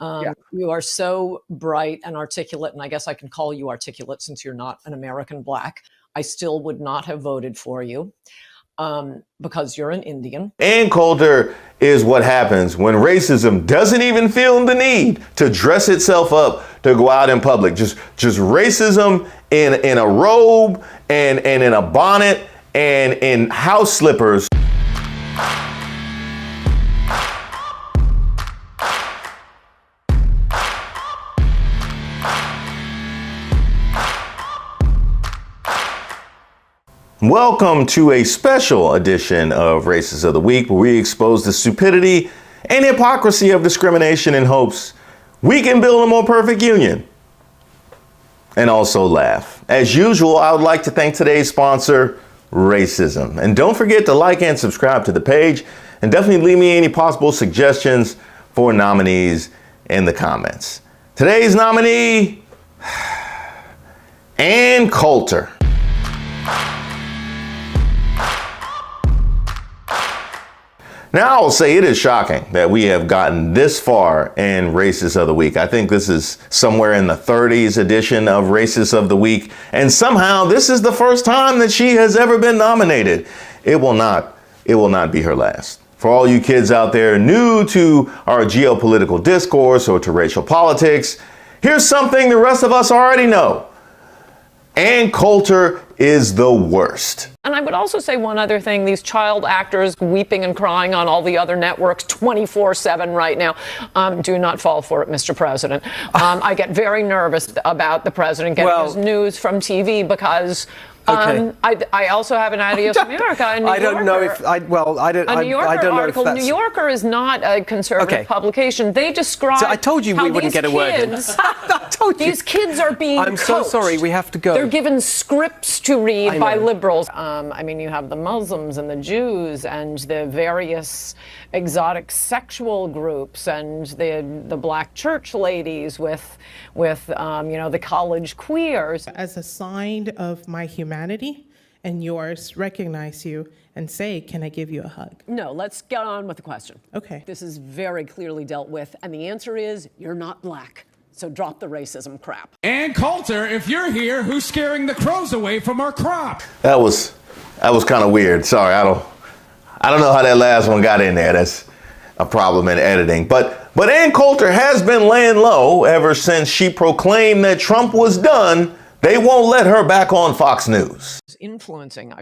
You are so bright and articulate, and I guess I can call you articulate since you're not an American black. I still would not have voted for you because you're an Indian. Ann Coulter is what happens when racism doesn't even feel the need to dress itself up to go out in public. Just racism in a robe and in a bonnet and in house slippers. Welcome to a special edition of Races of the Week, where we expose the stupidity and hypocrisy of discrimination in hopes we can build a more perfect union and also laugh. As usual, I would like to thank today's sponsor, Racism. And don't forget to like and subscribe to the page, and definitely leave me any possible suggestions for nominees in the comments. Today's nominee, Ann Coulter. Now, I will say it is shocking that we have gotten this far in Races of the Week. I think this is somewhere in the 30s edition of Races of the Week. And somehow this is the first time that she has ever been nominated. It will not be her last. For all you kids out there new to our geopolitical discourse or to racial politics, here's something the rest of us already know. Ann Coulter is the worst. And I would also say one other thing. These child actors weeping and crying on all the other networks 24/7 right now. Do not fall for it, Mr. President. I get very nervous about the president getting his news from TV because I also have an Adios America. I don't know if I don't. A New Yorker I don't know article. if that's... New Yorker is not a conservative publication. They describe. So I told you we wouldn't get a word in. I told you. These kids are being I'm coached. so sorry. We have to go. They're given scripts to read by liberals. I mean, you have the Muslims and the Jews and the various exotic sexual groups and the black church ladies with the college queers. As a sign of my humanity and yours, recognize you and say, can I give you a hug? No, let's get on with the question. Okay. This is very clearly dealt with, and the answer is you're not black. So drop the racism crap. Ann Coulter, if you're here, who's scaring the crows away from our crop? That was kind of weird. Sorry, I don't know how that last one got in there. That's a problem in editing. But Ann Coulter has been laying low ever since she proclaimed that Trump was done. They won't let her back on Fox News. Influencing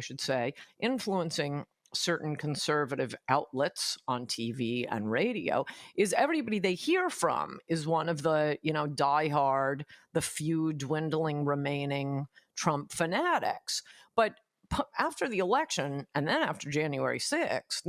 certain conservative outlets on TV and radio is everybody they hear from is one of the, diehard, the few dwindling remaining Trump fanatics. But after the election and then after January 6th,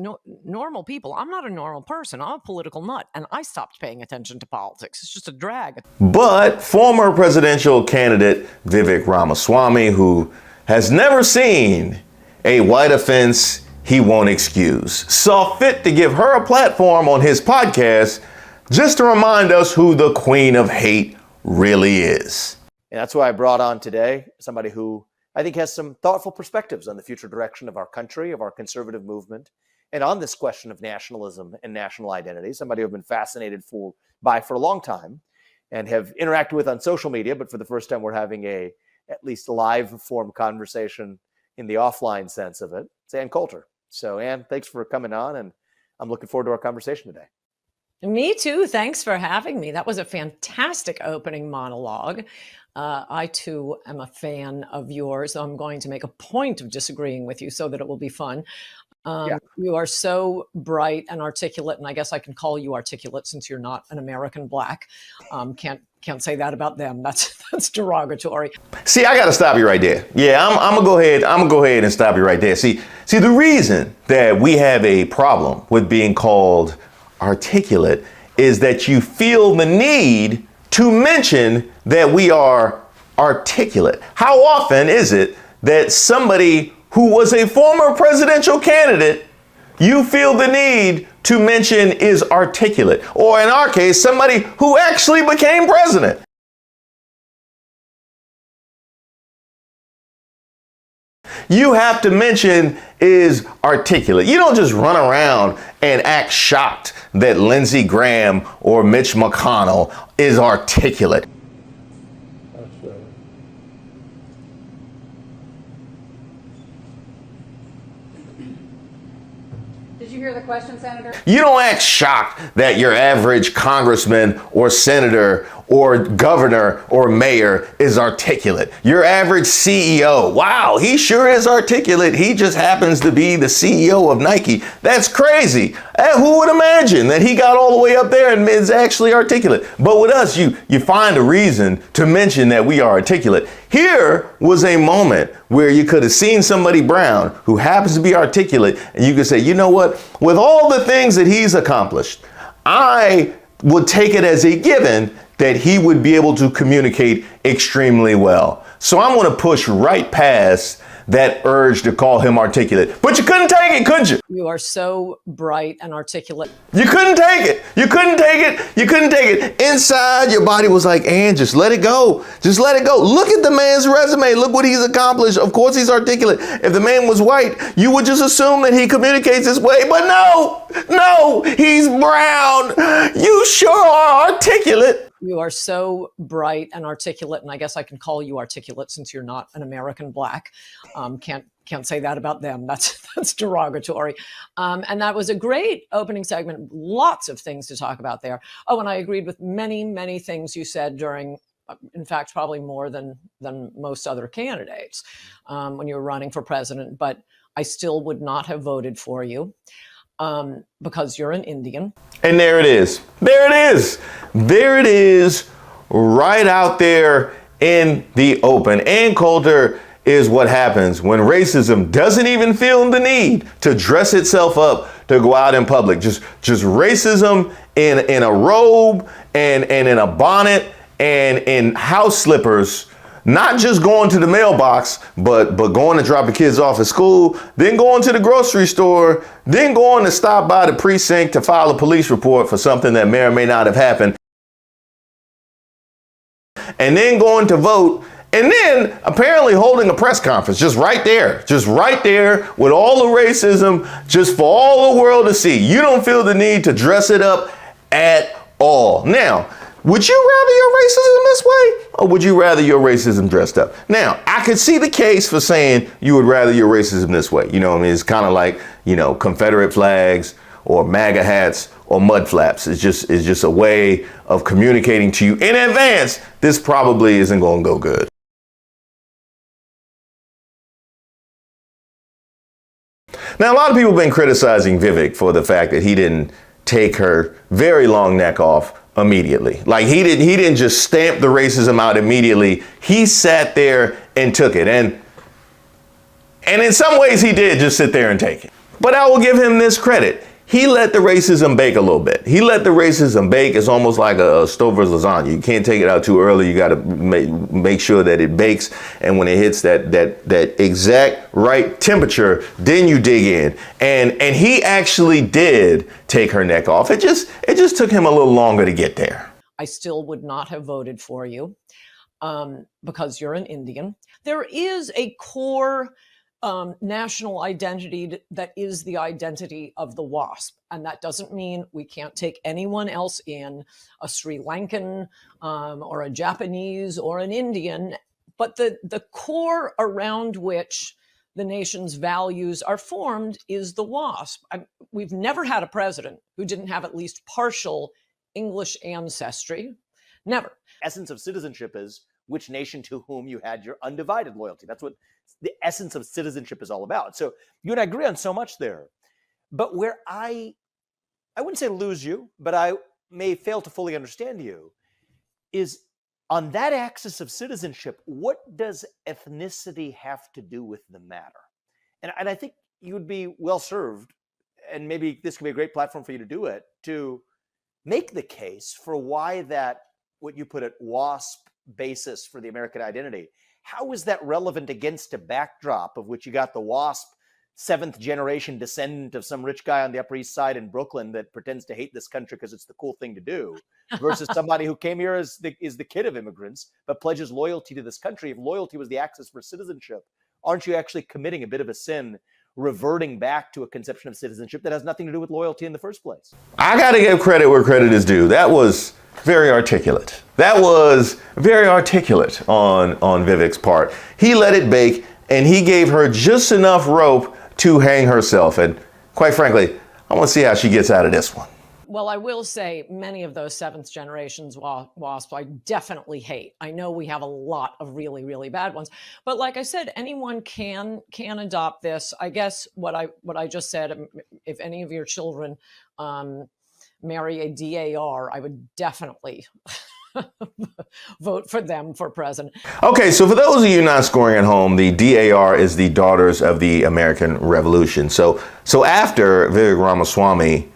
normal people, I'm not a normal person. I'm a political nut, and I stopped paying attention to politics. It's just a drag. But former presidential candidate Vivek Ramaswamy, who has never seen a white offense he won't excuse, saw fit to give her a platform on his podcast just to remind us who the queen of hate really is. And that's why I brought on today somebody who I think has some thoughtful perspectives on the future direction of our country, of our conservative movement, and on this question of nationalism and national identity, somebody I've been fascinated by for a long time and have interacted with on social media, but for the first time we're having at least live form conversation in the offline sense of it. It's Ann Coulter. So Ann, thanks for coming on, and I'm looking forward to our conversation today. Me too. Thanks for having me. That was a fantastic opening monologue. I too am a fan of yours, so I'm going to make a point of disagreeing with you so that it will be fun. You are so bright and articulate, and I guess I can call you articulate since you're not an American black. Can't say that about them. That's derogatory. See, I got to stop you right there. Yeah, I'm gonna go ahead and stop you right there. See, the reason that we have a problem with being called articulate is that you feel the need to mention that we are articulate. How often is it that somebody who was a former presidential candidate, you feel the need to mention is articulate? Or in our case, somebody who actually became president. you have to mention is articulate. You don't just run around and act shocked that Lindsey Graham or Mitch McConnell is articulate. Did you hear the question, Senator? You don't act shocked that your average congressman or senator or governor or mayor is articulate. Your average CEO, wow, he sure is articulate. He just happens to be the CEO of Nike. That's crazy. Who would imagine that he got all the way up there and is actually articulate? But with us, you find a reason to mention that we are articulate. Here was a moment where you could have seen somebody brown who happens to be articulate, and you could say, you know what, with all the things that he's accomplished, I would take it as a given that he would be able to communicate extremely well. So I'm going to push right past that urge to call him articulate. But you couldn't take it, could you? You are so bright and articulate. You couldn't take it. You couldn't take it. You couldn't take it. Inside, your body was like, Ann, just let it go. Just let it go. Look at the man's resume. Look what he's accomplished. Of course, he's articulate. If the man was white, you would just assume that he communicates this way. But no, he's brown. You sure are articulate. You are so bright and articulate, and I guess I can call you articulate since you're not an American black. Can't say that about them. That's derogatory. And that was a great opening segment. Lots of things to talk about there. Oh, and I agreed with many, many things you said during, in fact, probably more than most other candidates when you were running for president. But I still would not have voted for you. Because you're an Indian. And there it is. There it is. There it is right out there in the open. Ann Coulter is what happens when racism doesn't even feel the need to dress itself up to go out in public. Just racism in a robe and in a bonnet and in house slippers. Not just going to the mailbox, but going to drop the kids off at school, then going to the grocery store, then going to stop by the precinct to file a police report for something that may or may not have happened, and then going to vote, and then apparently holding a press conference just right there with all the racism, just for all the world to see. You don't feel the need to dress it up at all. Now, would you rather your racism this way, or would you rather your racism dressed up? Now, I could see the case for saying you would rather your racism this way. You know what I mean? It's kind of like, Confederate flags or MAGA hats or mud flaps. It's just a way of communicating to you in advance, this probably isn't going to go good. Now, a lot of people have been criticizing Vivek for the fact that he didn't take her very long neck off immediately. Like he didn't just stamp the racism out immediately. He sat there and took it. And in some ways he did just sit there and take it. But I will give him this credit. He let the racism bake a little bit. He let the racism bake. It's almost like a Stover's lasagna. You can't take it out too early. You got to make sure that it bakes. And when it hits that exact right temperature, then you dig in. And he actually did take her neck off. It just took him a little longer to get there. I still would not have voted for you because you're an Indian. There is a core national identity that is the identity of the WASP. And that doesn't mean we can't take anyone else in, a Sri Lankan or a Japanese or an Indian. But the core around which the nation's values are formed is the WASP. We've never had a president who didn't have at least partial English ancestry. Never. Essence of citizenship is which nation to whom you had your undivided loyalty. That's what the essence of citizenship is all about. So you and I agree on so much there. But where I wouldn't say lose you, but I may fail to fully understand you, is on that axis of citizenship, what does ethnicity have to do with the matter? And I think you would be well served, and maybe this could be a great platform for you to do it, to make the case for why that, what you put at WASP basis for the American identity, how is that relevant against a backdrop of which you got the WASP, seventh generation descendant of some rich guy on the Upper East Side in Brooklyn that pretends to hate this country because it's the cool thing to do, versus somebody who came here as the kid of immigrants, but pledges loyalty to this country? If loyalty was the axis for citizenship, aren't you actually committing a bit of a sin, reverting back to a conception of citizenship that has nothing to do with loyalty in the first place? I got to give credit where credit is due. That was very articulate. That was very articulate on Vivek's part. He let it bake, and he gave her just enough rope to hang herself. And quite frankly, I want to see how she gets out of this one. Well, I will say many of those seventh generations WASPs I definitely hate. I know we have a lot of really, really bad ones. But like I said, anyone can adopt this. I guess what I just said, if any of your children marry a DAR, I would definitely vote for them for president. Okay, so for those of you not scoring at home, the DAR is the Daughters of the American Revolution. So after Vivek Ramaswamy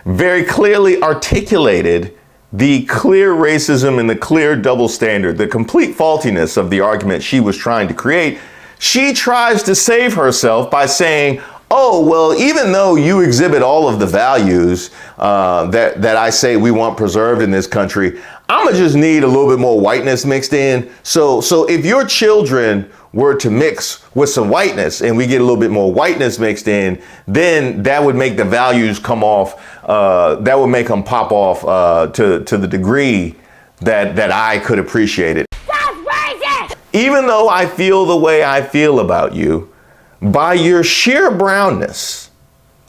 very clearly articulated the clear racism and the clear double standard, the complete faultiness of the argument she was trying to create, she tries to save herself by saying, oh, well, even though you exhibit all of the values that I say we want preserved in this country, I'm gonna just need a little bit more whiteness mixed in. So if your children were to mix with some whiteness and we get a little bit more whiteness mixed in, then that would make the values come off. That would make them pop off to the degree that I could appreciate it. That's racist! Even though I feel the way I feel about you, by your sheer brownness,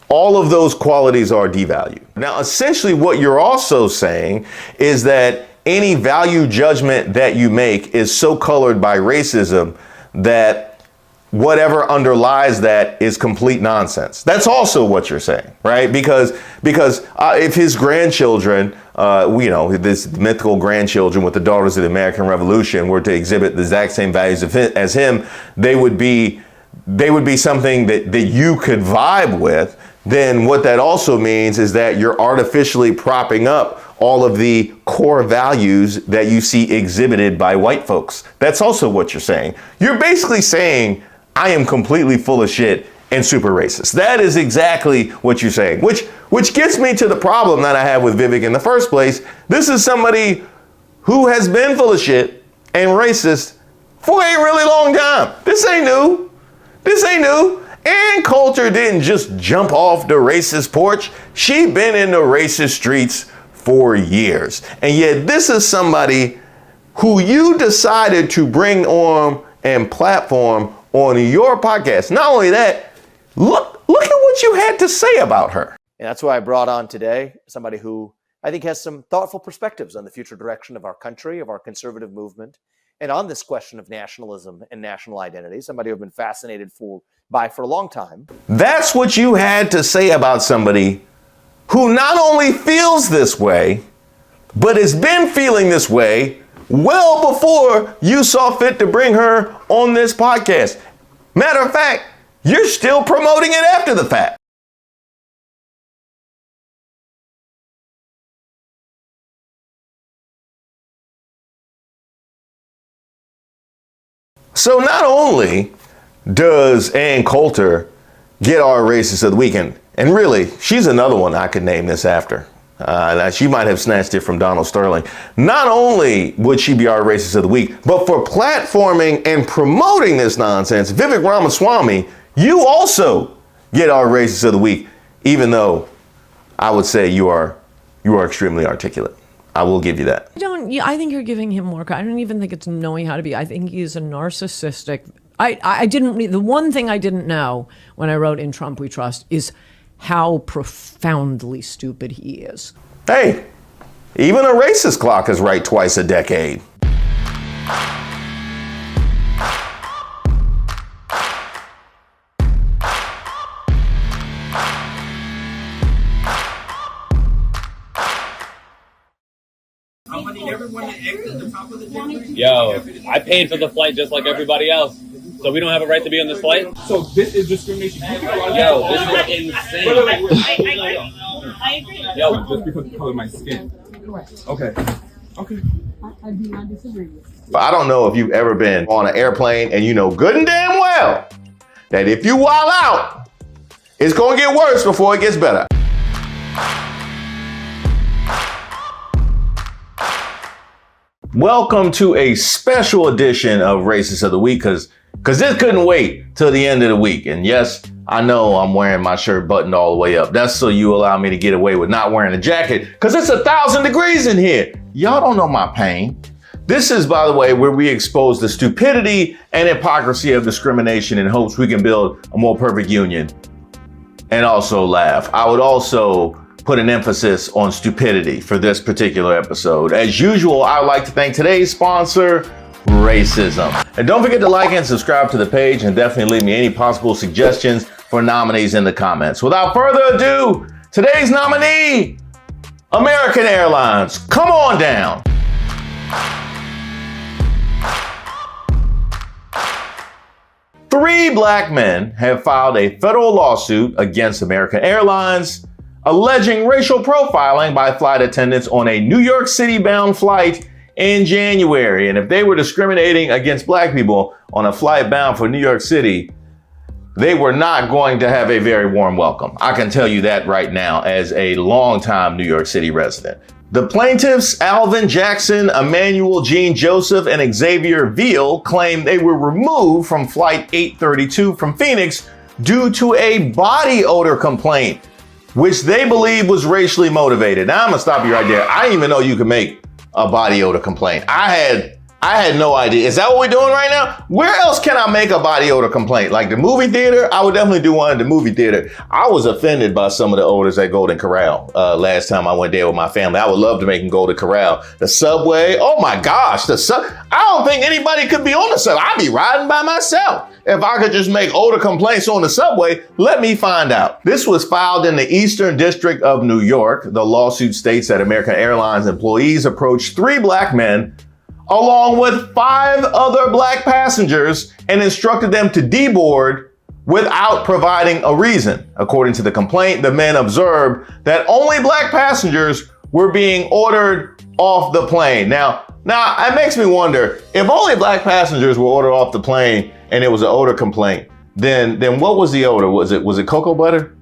all of those qualities are devalued. Now, essentially what you're also saying is that any value judgment that you make is so colored by racism that whatever underlies that is complete nonsense. That's also what you're saying, right? Because if his grandchildren, this mythical grandchildren with the Daughters of the American Revolution were to exhibit the exact same values as him, they would be something that you could vibe with. Then what that also means is that you're artificially propping up all of the core values that you see exhibited by white folks. That's also what you're saying. You're basically saying, I am completely full of shit and super racist. That is exactly what you're saying, which gets me to the problem that I have with Vivek in the first place. This is somebody who has been full of shit and racist for a really long time. This ain't new. Ann Coulter didn't just jump off the racist porch. She been in the racist streets for years. And yet this is somebody who you decided to bring on and platform on your podcast. Not only that, look at what you had to say about her. And that's why I brought on today somebody who I think has some thoughtful perspectives on the future direction of our country, of our conservative movement, and on this question of nationalism and national identity, somebody I've been fascinated by for a long time. That's what you had to say about somebody who not only feels this way, but has been feeling this way well before you saw fit to bring her on this podcast. Matter of fact, you're still promoting it after the fact. So not only does Ann Coulter get our Racist of the Week, and really, she's another one I could name this after. She might have snatched it from Donald Sterling. Not only would she be our Racist of the Week, but for platforming and promoting this nonsense, Vivek Ramaswamy, you also get our Racist of the Week, even though I would say you are extremely articulate. I will give you that. I think you're giving him more. I don't even think it's knowing how to be. I think he's a narcissistic. The one thing I didn't know when I wrote In Trump We Trust is how profoundly stupid he is. Hey, even a racist clock is right twice a decade. Yo, I paid for the flight just like everybody else. So we don't have a right to be on this flight? So this is discrimination. Yo, this is insane. I agree. Yo, just because of the color of my skin. Correct. Okay. I do not disagree with you. But I don't know if you've ever been on an airplane and you know good and damn well that if you wild out, it's going to get worse before it gets better. Welcome to a special edition of Racist of the Week, because because this couldn't wait till the end of the week. And yes, I know I'm wearing my shirt buttoned all the way up. That's so you allow me to get away with not wearing a jacket, because it's 1,000 degrees in here. Y'all don't know my pain. This is, by the way, where we expose the stupidity and hypocrisy of discrimination in hopes we can build a more perfect union and also laugh. I would also put an emphasis on stupidity for this particular episode. As usual, I would like to thank today's sponsor, Racism. And don't forget to like and subscribe to the page, and definitely leave me any possible suggestions for nominees in the comments. Without further ado, today's nominee, American Airlines. Come on down. Three black men have filed a federal lawsuit against American Airlines, alleging racial profiling by flight attendants on a New York City-bound flight in January. And if they were discriminating against black people on a flight bound for New York City, they were not going to have a very warm welcome. I can tell you that right now as a longtime New York City resident. The plaintiffs, Alvin Jackson, Emmanuel Jean Joseph, and Xavier Veal, claim they were removed from Flight 832 from Phoenix due to a body odor complaint, which they believe was racially motivated. Now I'm gonna stop you right there. I didn't even know you could make a body odor complaint. I had no idea. Is that what we're doing right now? Where else can I make a body odor complaint? Like the movie theater? I would definitely do one at the movie theater. I was offended by some of the odors at Golden Corral last time I went there with my family. I would love to make them Golden Corral. The subway, oh my gosh, I don't think anybody could be on the subway. I'd be riding by myself. If I could just make odor complaints on the subway, let me find out. This was filed in the Eastern District of New York. The lawsuit states that American Airlines employees approached three black men along with 5 other black passengers and instructed them to deboard without providing a reason. According to the complaint, the men observed that only black passengers were being ordered off the plane. Now it makes me wonder, if only black passengers were ordered off the plane and it was an odor complaint, then what was the odor? Was it cocoa butter?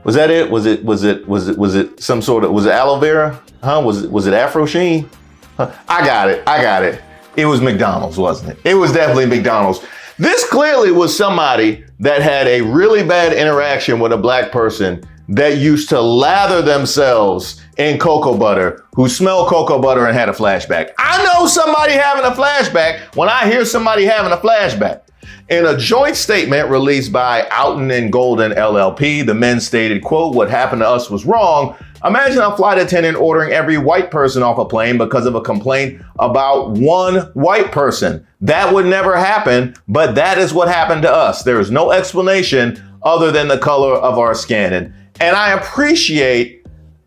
Was that it? Was it some sort of, was it aloe vera? Was it Afro Sheen? I got it. It was McDonald's, wasn't it? It was definitely McDonald's. This clearly was somebody that had a really bad interaction with a black person that used to lather themselves in cocoa butter, who smelled cocoa butter and had a flashback. I know somebody having a flashback when I hear somebody having a flashback. In a joint statement released by Oughton and Golden LLP, the men stated, quote, "What happened to us was wrong. Imagine a flight attendant ordering every white person off a plane because of a complaint about one white person. That would never happen, but that is what happened to us. There is no explanation other than the color of our skin." And I appreciate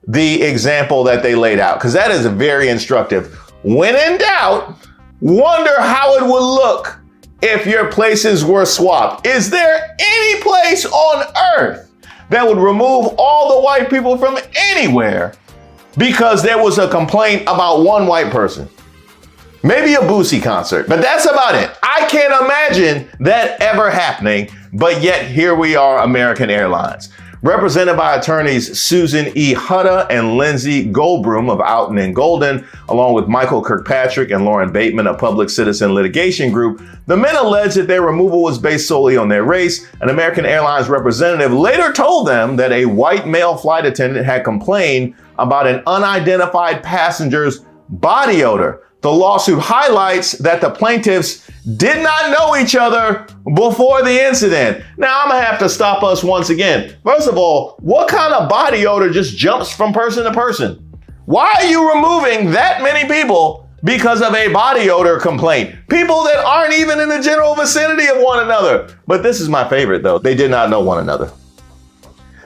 the example that they laid out, because that is very instructive. When in doubt, wonder how it would look if your places were swapped. Is there any place on earth that would remove all the white people from anywhere because there was a complaint about one white person? Maybe a Boosie concert, but that's about it. I can't imagine that ever happening, but yet here we are, American Airlines. Represented by attorneys Susan E. Hutta and Lindsay Goldbroom of Oughton and Golden, along with Michael Kirkpatrick and Lauren Bateman, a public citizen litigation group, the men alleged that their removal was based solely on their race. An American Airlines representative later told them that a white male flight attendant had complained about an unidentified passenger's body odor. The lawsuit highlights that the plaintiffs did not know each other before the incident. Now, I'm gonna have to stop us once again. First of all, what kind of body odor just jumps from person to person? Why are you removing that many people because of a body odor complaint? People that aren't even in the general vicinity of one another. But this is my favorite though. They did not know one another.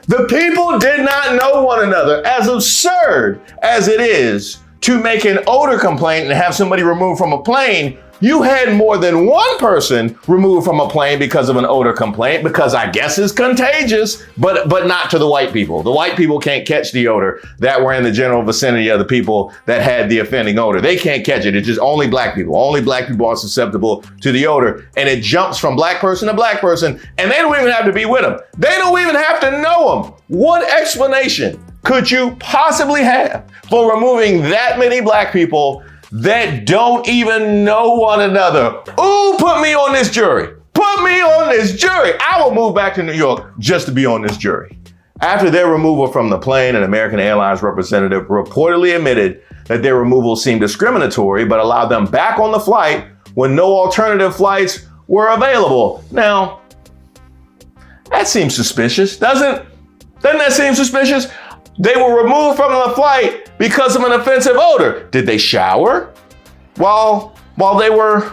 The people did not know one another. As absurd as it is to make an odor complaint and have somebody removed from a plane, you had more than one person removed from a plane because of an odor complaint, because I guess it's contagious, but not to the white people. The white people can't catch the odor that were in the general vicinity of the people that had the offending odor. They can't catch it. It's just only black people. Only black people are susceptible to the odor, and it jumps from black person to black person, and they don't even have to be with them. They don't even have to know them. What explanation could you possibly have for removing that many black people that don't even know one another? Ooh, put me on this jury. put me on this jury. I will move back to New York just to be on this jury. After their removal from the plane, an American Airlines representative reportedly admitted that their removal seemed discriminatory, but allowed them back on the flight when no alternative flights were available. Now, that seems suspicious, doesn't that seem suspicious? They were removed from the flight because of an offensive odor. Did they shower while they were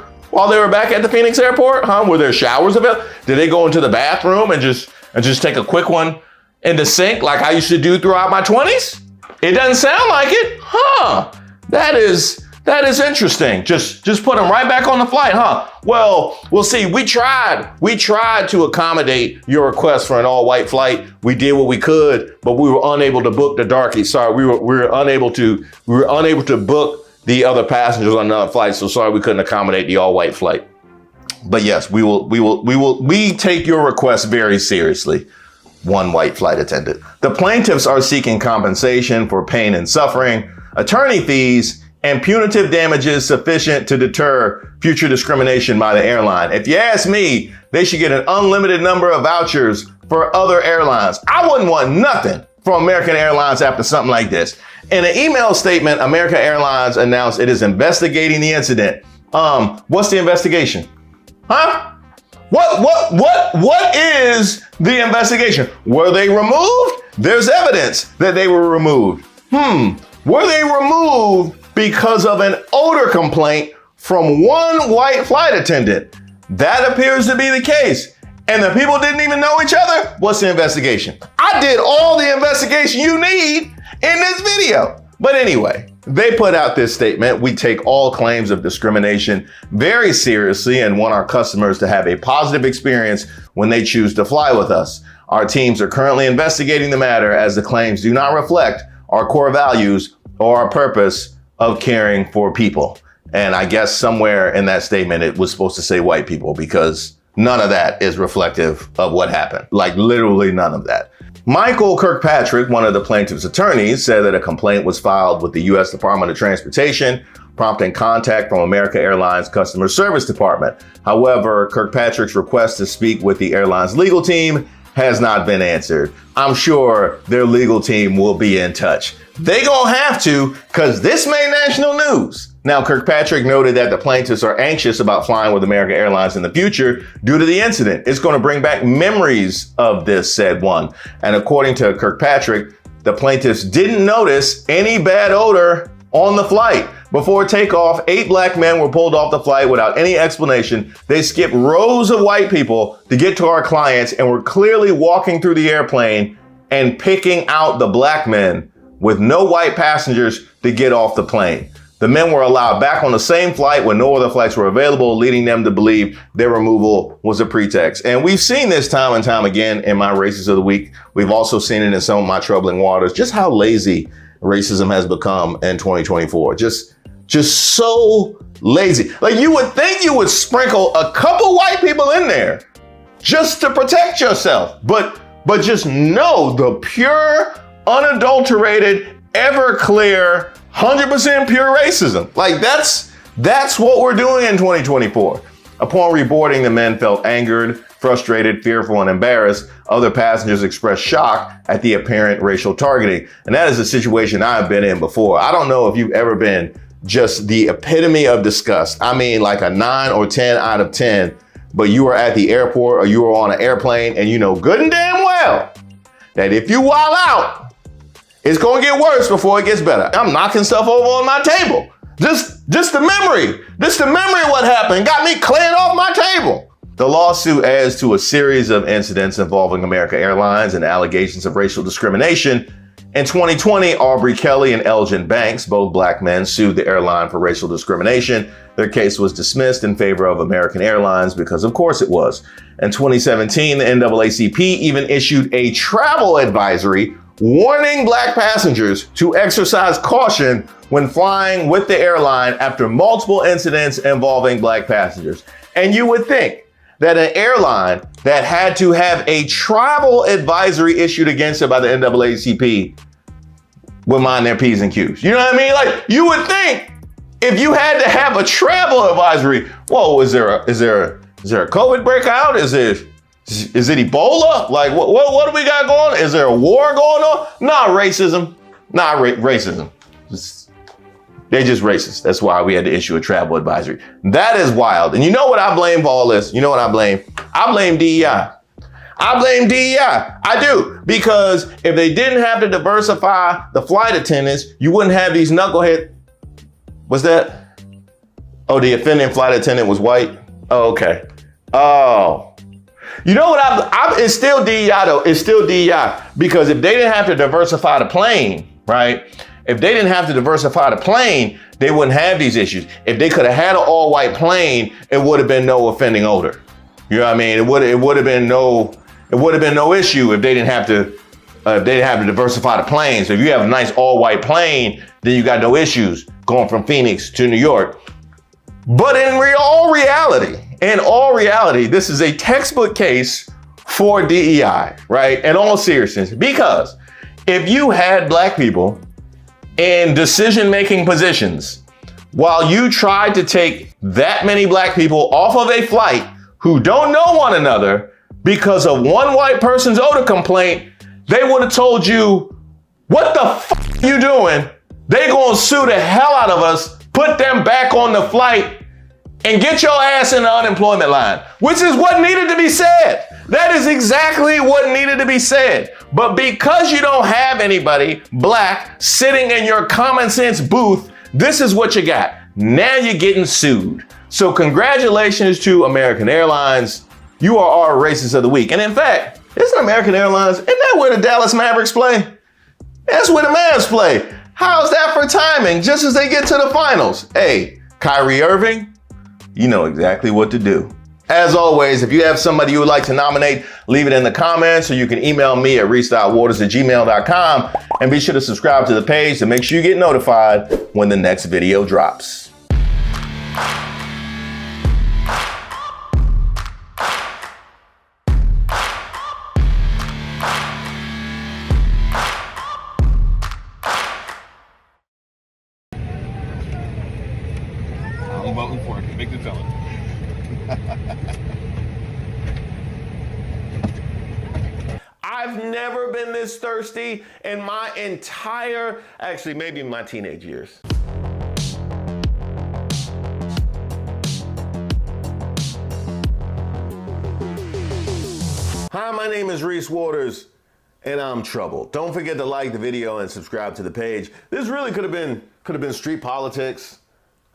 back at the Phoenix airport? Were there showers available? Did they go into the bathroom and just take a quick one in the sink like I used to do throughout my 20s? It doesn't sound like it. That is interesting. Just put them right back on the flight, Well, we'll see. We tried to accommodate your request for an all-white flight. We did what we could, but we were unable to book the darkies. Sorry, we were unable to book the other passengers on another flight. So sorry we couldn't accommodate the all-white flight. But yes, we take your request very seriously. One white flight attendant. The plaintiffs are seeking compensation for pain and suffering, attorney fees, and punitive damages sufficient to deter future discrimination by the airline. If you ask me, they should get an unlimited number of vouchers for other airlines. I wouldn't want nothing from American Airlines after something like this. In an email statement, American Airlines announced it is investigating the incident. What's the investigation? What is the investigation? Were they removed? There's evidence that they were removed. Were they removed because of an odor complaint from one white flight attendant? That appears to be the case. And the people didn't even know each other? What's the investigation? I did all the investigation you need in this video. But anyway, they put out this statement. We take all claims of discrimination very seriously and want our customers to have a positive experience when they choose to fly with us. Our teams are currently investigating the matter as the claims do not reflect our core values or our purpose of caring for people. And I guess somewhere in that statement, it was supposed to say white people because none of that is reflective of what happened. Like literally none of that. Michael Kirkpatrick, one of the plaintiff's attorneys, said that a complaint was filed with the U.S. Department of Transportation, prompting contact from American Airlines Customer Service Department. However, Kirkpatrick's request to speak with the airline's legal team has not been answered. I'm sure their legal team will be in touch. They gonna have to, because this made national news. Now, Kirkpatrick noted that the plaintiffs are anxious about flying with American Airlines in the future due to the incident. It's going to bring back memories of this, said one. And according to Kirkpatrick, the plaintiffs didn't notice any bad odor on the flight. Before takeoff, 8 black men were pulled off the flight without any explanation. They skipped rows of white people to get to our clients and were clearly walking through the airplane and picking out the black men with no white passengers to get off the plane. The men were allowed back on the same flight when no other flights were available, leading them to believe their removal was a pretext. And we've seen this time and time again in my races of the week. We've also seen it in some of my troubling waters, just how lazy racism has become in 2024. Just so lazy. Like you would think you would sprinkle a couple white people in there just to protect yourself. But just know the pure, unadulterated, ever clear, 100% pure racism. Like that's what we're doing in 2024. Upon reboarding, the men felt angered, frustrated, fearful, and embarrassed. Other passengers expressed shock at the apparent racial targeting. And that is a situation I've been in before. I don't know if you've ever been just the epitome of disgust. I mean, like a 9 or 10 out of 10, but you were at the airport or you were on an airplane and you know good and damn well that if you wild out, it's gonna get worse before it gets better. I'm knocking stuff over on my table. Just the memory of what happened got me clearing off my table. The lawsuit adds to a series of incidents involving American Airlines and allegations of racial discrimination. In 2020, Aubrey Kelly and Elgin Banks, both black men, sued the airline for racial discrimination. Their case was dismissed in favor of American Airlines because of course it was. In 2017, the NAACP even issued a travel advisory warning black passengers to exercise caution when flying with the airline after multiple incidents involving black passengers. And you would think that an airline that had to have a travel advisory issued against it by the NAACP would mind their P's and Q's. You know what I mean? Like you would think if you had to have a travel advisory, whoa, is there Is there a COVID breakout? Is it Ebola? Like, what do we got going on? Is there a war going on? Nah, racism. Nah, racism. They're just racist. That's why we had to issue a travel advisory. That is wild. And you know what I blame for all this? You know what I blame? I blame DEI. I blame DEI. I do. Because if they didn't have to diversify the flight attendants, you wouldn't have these knucklehead. What's that? Oh, the offending flight attendant was white? Oh, okay. Oh. You know what? It's still DEI though. It's still DEI. Because if they didn't have to diversify the plane, right? If they didn't have to diversify the plane, they wouldn't have these issues. If they could have had an all-white plane, it would have been no offending odor. You know what I mean? It would have been no issue if they didn't have to diversify the planes. So if you have a nice all-white plane, then you got no issues going from Phoenix to New York. But in all reality, this is a textbook case for DEI, right? In all seriousness, because if you had black people in decision-making positions, while you tried to take that many black people off of a flight who don't know one another because of one white person's odor complaint, they would have told you, what the f are you doing? They gonna sue the hell out of us, put them back on the flight, and get your ass in the unemployment line, which is what needed to be said. That is exactly what needed to be said. But because you don't have anybody black sitting in your common sense booth, this is what you got. Now you're getting sued. So congratulations to American Airlines. You are our racist of the week. And in fact, isn't American Airlines, isn't that where the Dallas Mavericks play? That's where the Mavs play. How's that for timing? Just as they get to the finals. Hey, Kyrie Irving, you know exactly what to do. As always, if you have somebody you would like to nominate, leave it in the comments, or you can email me at reese.waters@gmail.com, and be sure to subscribe to the page to make sure you get notified when the next video drops. I'm voting for a convicted felon. I've never been this thirsty in my entire, actually maybe my teenage years. Hi, my name is Reese Waters, and I'm troubled. Don't forget to like the video and subscribe to the page. This really could have been street politics.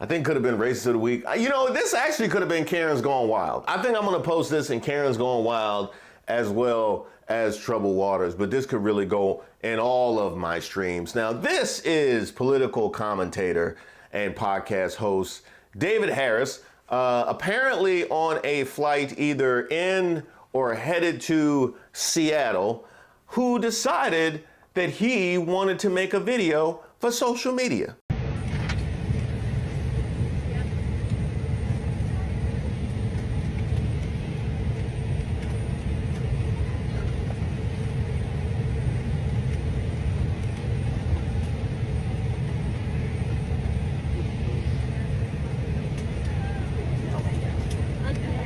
I think could have been racist of the week. You know, this actually could have been Karen's Gone Wild. I think I'm gonna post this in Karen's Gone Wild as well as Troubled Waters, but this could really go in all of my streams. Now, this is political commentator and podcast host David Harris, apparently on a flight either in or headed to Seattle, who decided that he wanted to make a video for social media.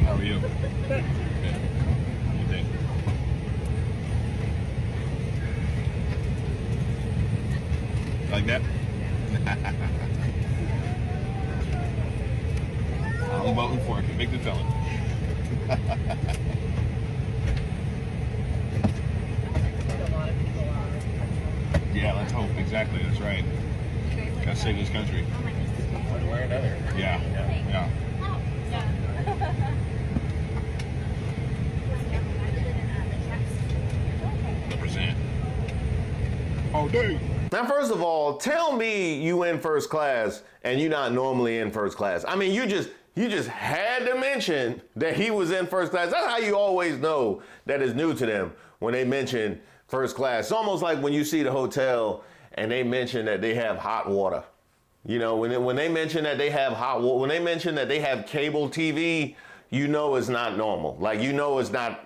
How are you? Good. You think? Like that? I'm voting for a convicted felon. Yeah, let's hope. Exactly. That's right. Gotta save this country. One way or another. Yeah. Yeah. Represent. All day. Now, first of all, tell me you in first class and you're not normally in first class. I mean, you just had to mention that he was in first class. That's how you always know that it's new to them when they mention first class. It's almost like when you see the hotel and they mention that they have hot water. You know, when they mention that they have hot water, when they mention that they have cable TV, you know it's not normal. Like you know it's not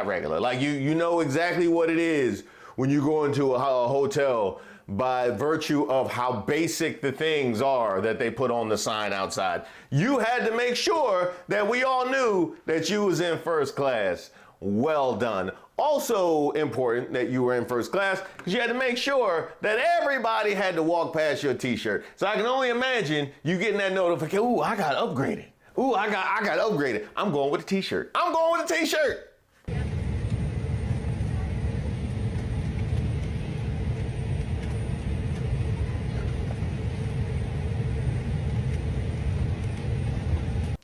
regular. Like you know exactly what it is when you go into a hotel by virtue of how basic the things are that they put on the sign outside. You had to make sure that we all knew that you was in first class. Well done. Also important that you were in first class because you had to make sure that everybody had to walk past your t-shirt. So I can only imagine you getting that notification. Ooh, I got upgraded. Ooh, I got upgraded. I'm going with a t-shirt. I'm going with a t-shirt.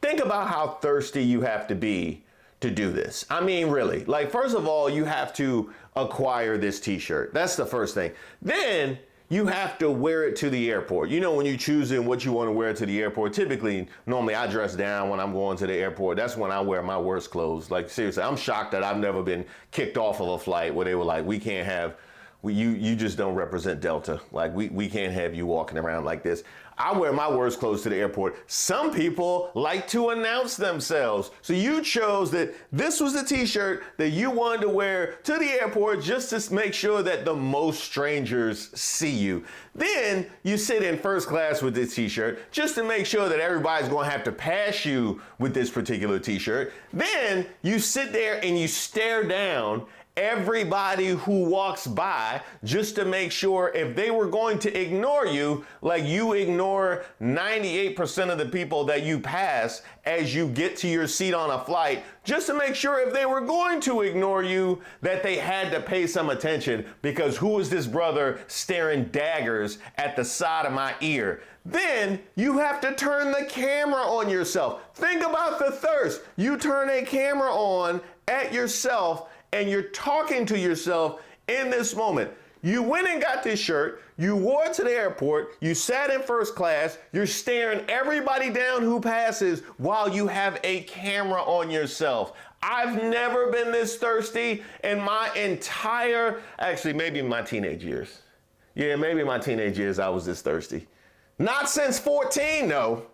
Think about how thirsty you have to be to do this. I mean, really, like, first of all, you have to acquire this t-shirt. That's the first thing. Then you have to wear it to the airport. You know, when you're choosing what you want to wear to the airport, typically, normally I dress down when I'm going to the airport. That's when I wear my worst clothes. Like, seriously, I'm shocked that I've never been kicked off of a flight where they were like, we can't have, you just don't represent Delta. Like, we can't have you walking around like this. I wear my worst clothes to the airport. Some people like to announce themselves. So you chose that this was the t-shirt that you wanted to wear to the airport just to make sure that the most strangers see you. Then you sit in first class with this t-shirt just to make sure that everybody's going to have to pass you with this particular t-shirt. Then you sit there and you stare down everybody who walks by just to make sure if they were going to ignore you, like you ignore 98% of the people that you pass as you get to your seat on a flight, just to make sure if they were going to ignore you, that they had to pay some attention because who is this brother staring daggers at the side of my ear? Then you have to turn the camera on yourself. Think about the thirst. You turn a camera on at yourself and you're talking to yourself in this moment. You went and got this shirt, you wore it to the airport, you sat in first class, you're staring everybody down who passes while you have a camera on yourself. I've never been this thirsty in my entire, actually maybe in my teenage years. Yeah, maybe in my teenage years I was this thirsty. Not since 14, no.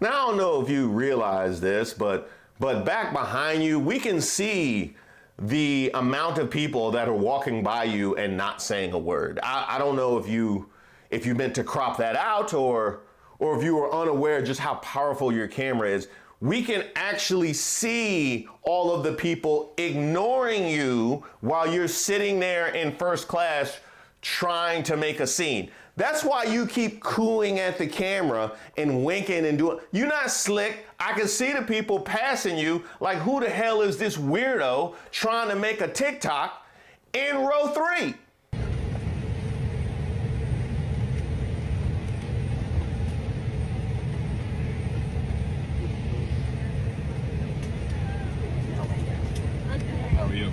Now, I don't know if you realize this, but back behind you, we can see the amount of people that are walking by you and not saying a word. I don't know if you meant to crop that out or if you were unaware just how powerful your camera is. We can actually see all of the people ignoring you while you're sitting there in first class trying to make a scene. That's why you keep cooing at the camera and winking and doing. You're not slick. I can see the people passing you like, who the hell is this weirdo trying to make a TikTok in row 3? How are you?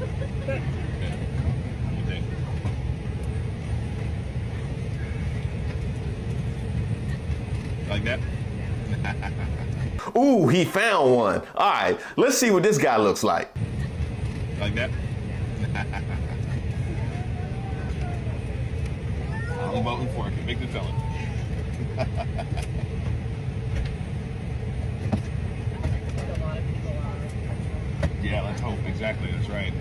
Like that? Ooh, he found one. All right, let's see what this guy looks like. Like that? I'm voting for it. Convict the felon. Yeah, let's hope. Exactly, that's right.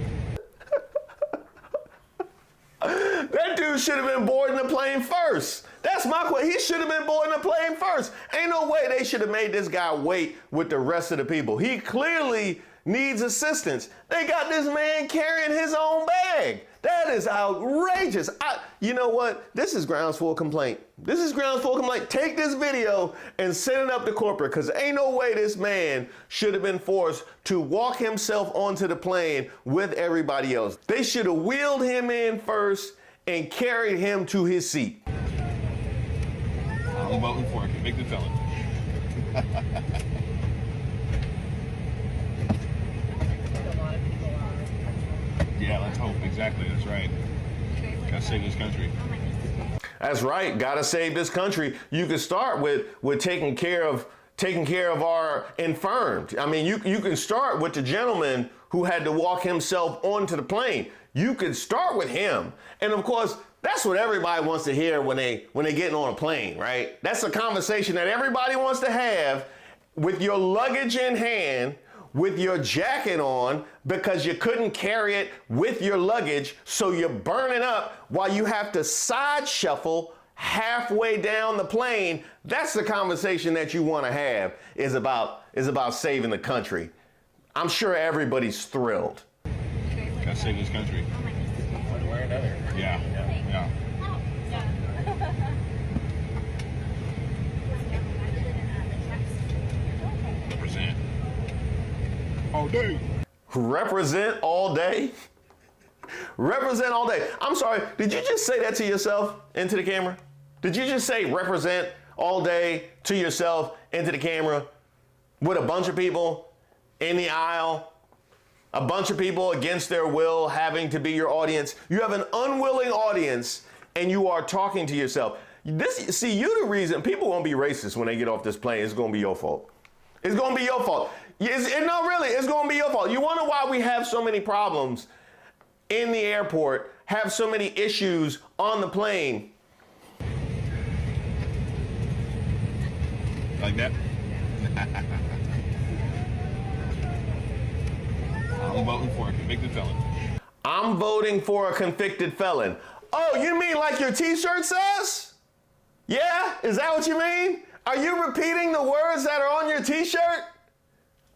That dude should have been boarding the plane first. That's my question. He should have been boarding the plane first. Ain't no way they should have made this guy wait with the rest of the people. He clearly needs assistance. They got this man carrying his own bag. That is outrageous. You know what? This is grounds for a complaint. This is grounds for a complaint. Take this video and send it up to corporate because ain't no way this man should have been forced to walk himself onto the plane with everybody else. They should have wheeled him in first and carried him to his seat. I'm voting for it. Convict the felon. Yeah, let's hope. Exactly, that's right. Gotta save this country. That's right. Gotta save this country. You can start with taking care of our infirmed. I mean, you can start with the gentleman who had to walk himself onto the plane. You could start with him. And of course, that's what everybody wants to hear when they getting on a plane, right? That's a conversation that everybody wants to have with your luggage in hand, with your jacket on, because you couldn't carry it with your luggage, so you're burning up while you have to side shuffle halfway down the plane. That's the conversation that you want to have, is about saving the country. I'm sure everybody's thrilled. Gotta save this country. One way or another. Yeah. Represent. All day. Represent all day? Represent all day. I'm sorry, did you just say that to yourself into the camera? Did you just say represent all day to yourself into the camera with a bunch of people in the aisle, a bunch of people against their will having to be your audience? You have an unwilling audience and you are talking to yourself. You the reason people won't be racist when they get off this plane. It's gonna be your fault. It's gonna be your fault. It's gonna be your fault. You wonder why we have so many problems in the airport, have so many issues on the plane. Like that? I'm voting for a convicted felon. I'm voting for a convicted felon. Oh, you mean like your t-shirt says? Yeah? Is that what you mean? Are you repeating the words that are on your t-shirt?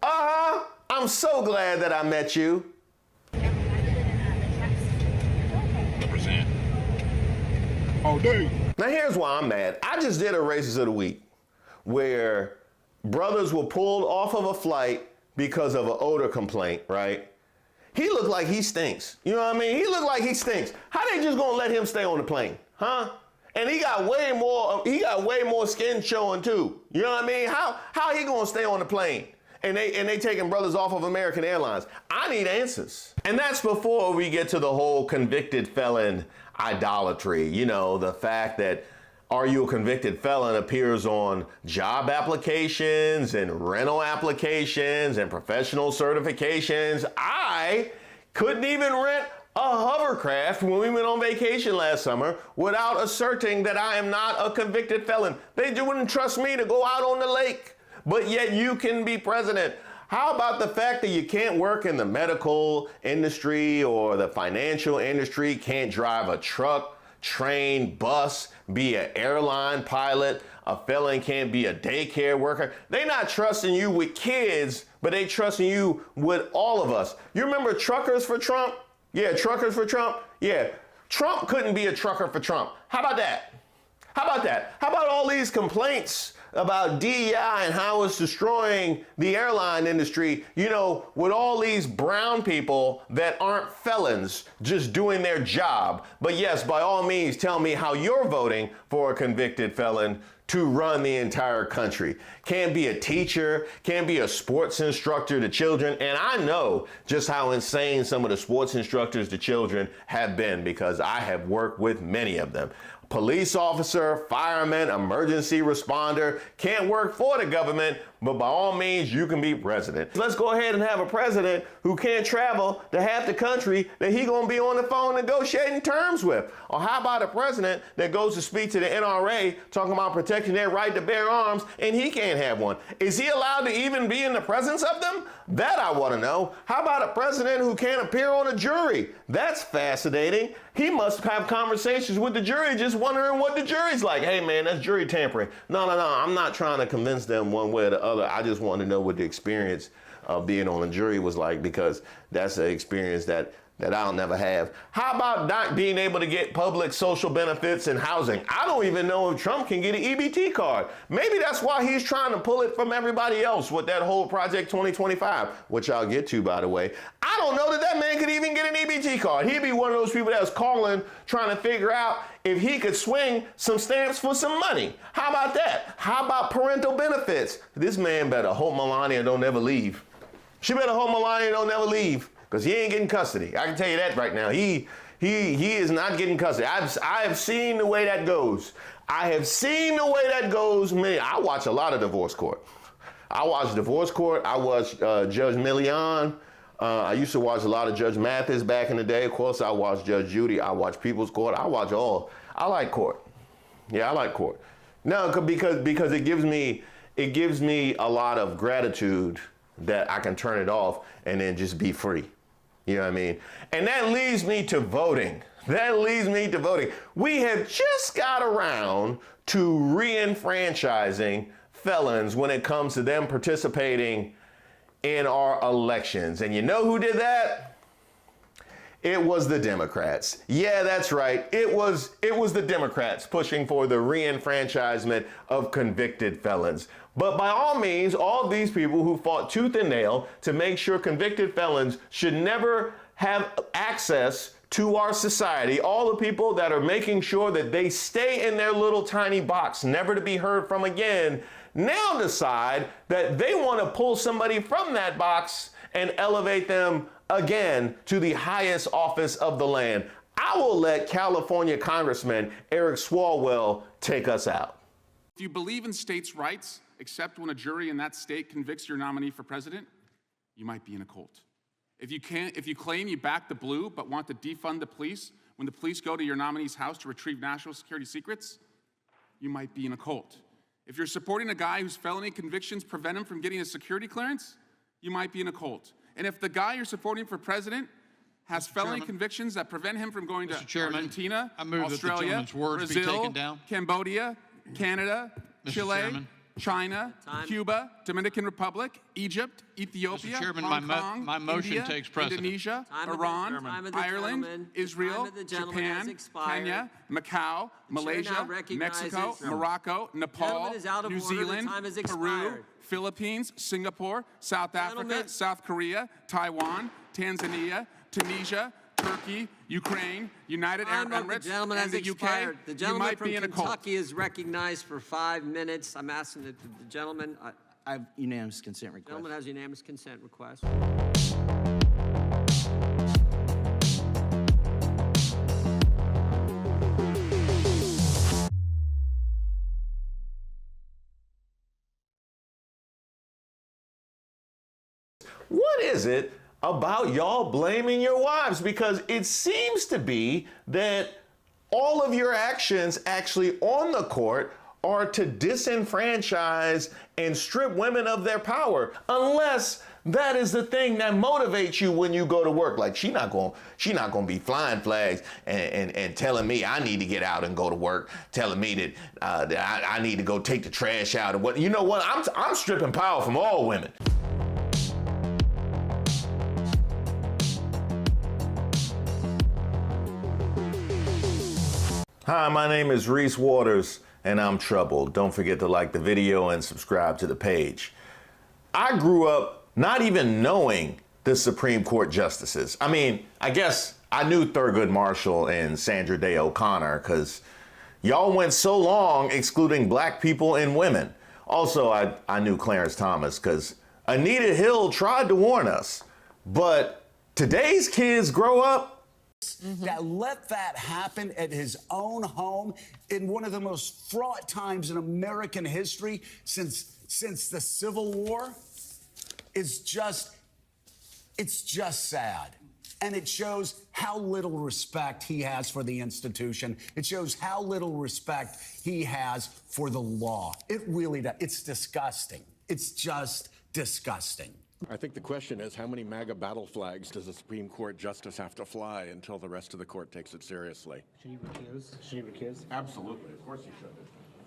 Uh-huh. I'm so glad that I met you. Represent. All day. Now here's why I'm mad. I just did a Racist of the Week where brothers were pulled off of a flight because of an odor complaint, right? He looked like he stinks. You know what I mean? He looked like he stinks. How they just gonna let him stay on the plane, huh? And he got way more skin showing too. You know what I mean? How he gonna stay on the plane? And they taking brothers off of American Airlines. I need answers. And that's before we get to the whole convicted felon idolatry. You know, the fact that Are You a Convicted Felon appears on job applications and rental applications and professional certifications. I couldn't even rent a hovercraft when we went on vacation last summer without asserting that I am not a convicted felon. They wouldn't trust me to go out on the lake, but yet you can be president. How about the fact that you can't work in the medical industry or the financial industry, can't drive a truck, train, bus, be an airline pilot, a felon can't be a daycare worker? They not trusting you with kids, but they trusting you with all of us. You remember Truckers for Trump? Yeah, Truckers for Trump? Yeah, Trump couldn't be a trucker for Trump. How about that? How about that? How about all these complaints about DEI and how it's destroying the airline industry, you know, with all these brown people that aren't felons just doing their job? But yes, by all means, tell me how you're voting for a convicted felon to run the entire country. Can't be a teacher, can't be a sports instructor to children. And I know just how insane some of the sports instructors to children have been because I have worked with many of them. Police officer, fireman, emergency responder, can't work for the government, but by all means, you can be president. Let's go ahead and have a president who can't travel to half the country that he gonna be on the phone negotiating terms with. Or how about a president that goes to speak to the NRA talking about protecting their right to bear arms and he can't have one? Is he allowed to even be in the presence of them? That I wanna know. How about a president who can't appear on a jury? That's fascinating. He must have conversations with the jury just wondering what the jury's like. Hey man, that's jury tampering. No, I'm not trying to convince them one way or the other. I just want to know what the experience of being on a jury was like because that's an experience that I'll never have. How about not being able to get public social benefits and housing? I don't even know if Trump can get an EBT card. Maybe that's why he's trying to pull it from everybody else with that whole Project 2025, which I'll get to, by the way. I don't know that man could even get an EBT card. He'd be one of those people that's calling, trying to figure out if he could swing some stamps for some money. How about that? How about parental benefits? This man better hope Melania don't ever leave. She better hope Melania don't ever leave. Because he ain't getting custody. I can tell you that right now. He is not getting custody. I have seen the way that goes. I have seen the way that goes. Man, I watch a lot of divorce court. I watch divorce court. I watch Judge Millian. I used to watch a lot of Judge Mathis back in the day. Of course, I watch Judge Judy. I watch People's Court. I watch all. I like court. Yeah, I like court. No, because it gives me it gives me a lot of gratitude that I can turn it off and then just be free. You know what I mean? And that leads me to voting. We have just got around to re-enfranchising felons when it comes to them participating in our elections. And you know who did that? It was the Democrats. Yeah, that's right. It was the Democrats pushing for the re-enfranchisement of convicted felons. But by all means, all these people who fought tooth and nail to make sure convicted felons should never have access to our society, all the people that are making sure that they stay in their little tiny box, never to be heard from again, now decide that they want to pull somebody from that box and elevate them again to the highest office of the land. I will let California Congressman Eric Swalwell take us out. If you believe in states' rights, except when a jury in that state convicts your nominee for president, you might be in a cult. If you claim you back the blue but want to defund the police when the police go to your nominee's house to retrieve national security secrets, you might be in a cult. If you're supporting a guy whose felony convictions prevent him from getting a security clearance, you might be in a cult. And if the guy you're supporting for president has felony convictions that prevent him from going to Argentina, Australia, Brazil, Cambodia, Canada, Chile, China, Cuba, Dominican Republic, Egypt, Ethiopia, Hong Kong, my motion India, takes precedent. Indonesia, Iran, Ireland, Israel, Japan, Kenya, Macau, Malaysia, Mexico, Morocco, Nepal, New Zealand, Peru, Philippines, Singapore, South Africa, South Korea, Taiwan, Tanzania, Tunisia, Turkey, Ukraine, United Arab Emirates, and the UK. The gentleman from Kentucky is recognized for 5 minutes. I'm asking the gentleman. I have unanimous consent request. The gentleman has unanimous consent request. What is it about y'all blaming your wives? Because it seems to be that all of your actions actually on the court are to disenfranchise and strip women of their power, unless that is the thing that motivates you when you go to work. Like, she not gonna be flying flags and telling me I need to get out and go to work, telling me that I need to go take the trash out. What, you know what? I'm stripping power from all women. Hi, my name is Reese Waters, and I'm troubled. Don't forget to like the video and subscribe to the page. I grew up not even knowing the Supreme Court justices. I mean, I guess I knew Thurgood Marshall and Sandra Day O'Connor because y'all went so long excluding black people and women. Also, I knew Clarence Thomas because Anita Hill tried to warn us. But today's kids grow up that let that happen at his own home in one of the most fraught times in American history since the Civil War is just, it's just sad. And it shows how little respect he has for the institution. It shows how little respect he has for the law. It really does. It's disgusting. It's just disgusting. I think the question is, how many MAGA battle flags does a Supreme Court justice have to fly until the rest of the court takes it seriously? Should he recuse? Should he recuse? Absolutely. Of course he should.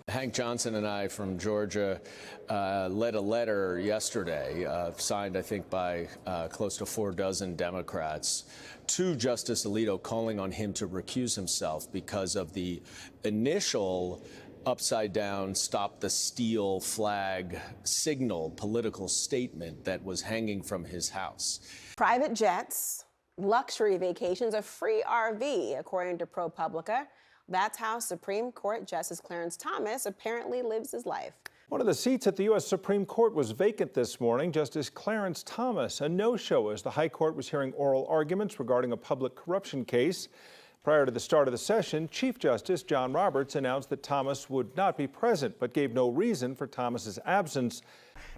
Hank Johnson and I from Georgia led a letter yesterday, signed, I think, by close to 4 dozen Democrats, to Justice Alito, calling on him to recuse himself because of the initial upside-down, stop the steal flag signal political statement that was hanging from his house. Private jets, luxury vacations, a free RV, according to ProPublica. That's how Supreme Court Justice Clarence Thomas apparently lives his life. One of the seats at the U.S. Supreme Court was vacant this morning. Justice Clarence Thomas, a no-show as the High Court was hearing oral arguments regarding a public corruption case. Prior to the start of the session, Chief Justice John Roberts announced that Thomas would not be present, but gave no reason for Thomas's absence.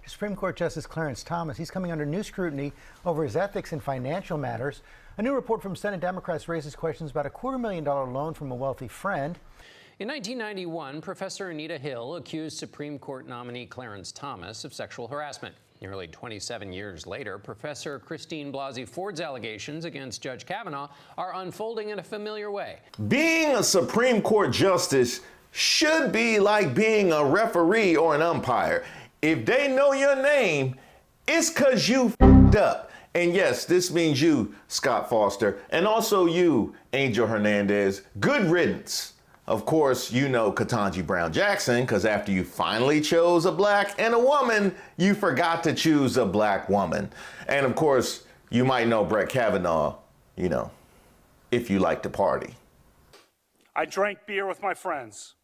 Supreme Court Justice Clarence Thomas, he's coming under new scrutiny over his ethics in financial matters. A new report from Senate Democrats raises questions about a $250,000 loan from a wealthy friend. In 1991, Professor Anita Hill accused Supreme Court nominee Clarence Thomas of sexual harassment. Nearly 27 years later, Professor Christine Blasey Ford's allegations against Judge Kavanaugh are unfolding in a familiar way. Being a Supreme Court justice should be like being a referee or an umpire. If they know your name, it's 'cause you f***ed up. And yes, this means you, Scott Foster, and also you, Angel Hernandez. Good riddance. Of course, you know Ketanji Brown Jackson, because after you finally chose a black and a woman, you forgot to choose a black woman. And of course, you might know Brett Kavanaugh, you know, if you like to party. I drank beer with my friends.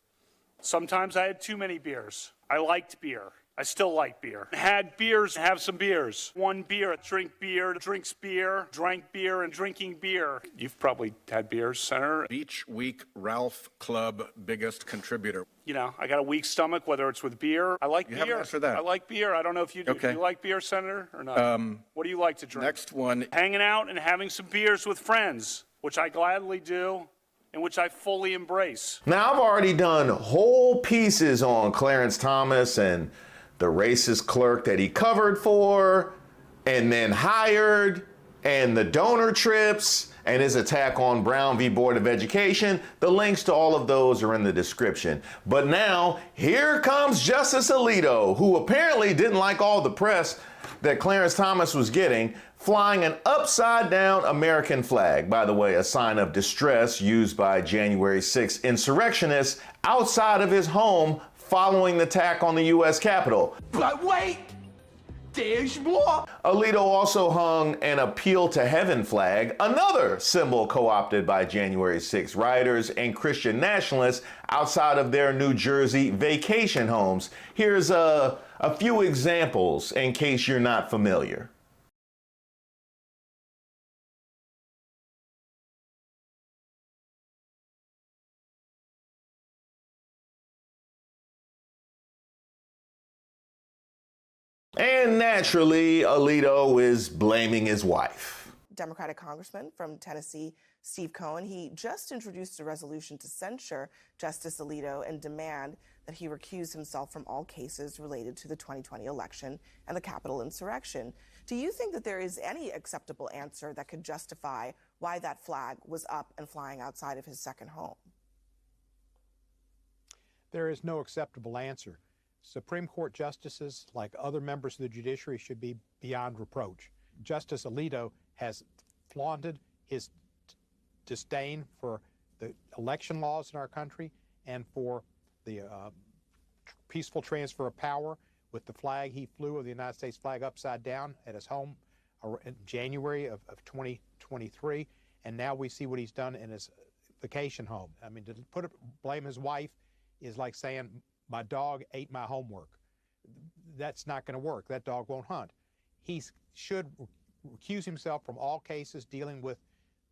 Sometimes I had too many beers. I liked beer. I still like beer. Had beers, have some beers. One beer, drink beer, drinks beer, drank beer, and drinking beer. You've probably had beers, Senator. Beach Week Ralph Club biggest contributor. You know, I got a weak stomach, whether it's with beer. I like beer. You haven't answered that. I like beer. I don't know if you do. Okay. Do you like beer, Senator, or not? What do you like to drink? Next one. Hanging out and having some beers with friends, which I gladly do, and which I fully embrace. Now, I've already done whole pieces on Clarence Thomas and the racist clerk that he covered for and then hired, and the donor trips and his attack on Brown v. Board of Education. The links to all of those are in the description. But now, here comes Justice Alito, who apparently didn't like all the press that Clarence Thomas was getting, flying an upside-down American flag. By the way, a sign of distress used by January 6th insurrectionists outside of his home following the attack on the U.S. Capitol. But wait, there's more. Alito also hung an Appeal to Heaven flag, another symbol co-opted by January 6 rioters and Christian nationalists outside of their New Jersey vacation homes. Here's a few examples in case you're not familiar. And naturally, Alito is blaming his wife. Democratic congressman from Tennessee, Steve Cohen, he just introduced a resolution to censure Justice Alito and demand that he recuse himself from all cases related to the 2020 election and the Capitol insurrection. Do you think that there is any acceptable answer that could justify why that flag was up and flying outside of his second home? There is no acceptable answer. Supreme Court justices, like other members of the judiciary, should be beyond reproach. Justice Alito has flaunted his disdain for the election laws in our country and for the peaceful transfer of power with the flag he flew of the United States flag upside down at his home in January of 2023. And now we see what he's done in his vacation home. I mean, to blame his wife is like saying, my dog ate my homework. That's not going to work. That dog won't hunt. He should recuse himself from all cases dealing with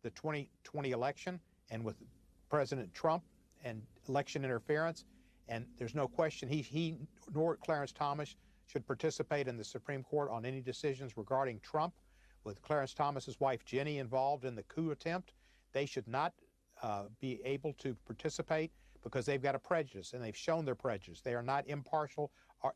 the 2020 election and with President Trump and election interference. And there's no question he nor Clarence Thomas should participate in the Supreme Court on any decisions regarding Trump. With Clarence Thomas's wife Jenny involved in the coup attempt, they should not be able to participate because they've got a prejudice, and they've shown their prejudice. They are not impartial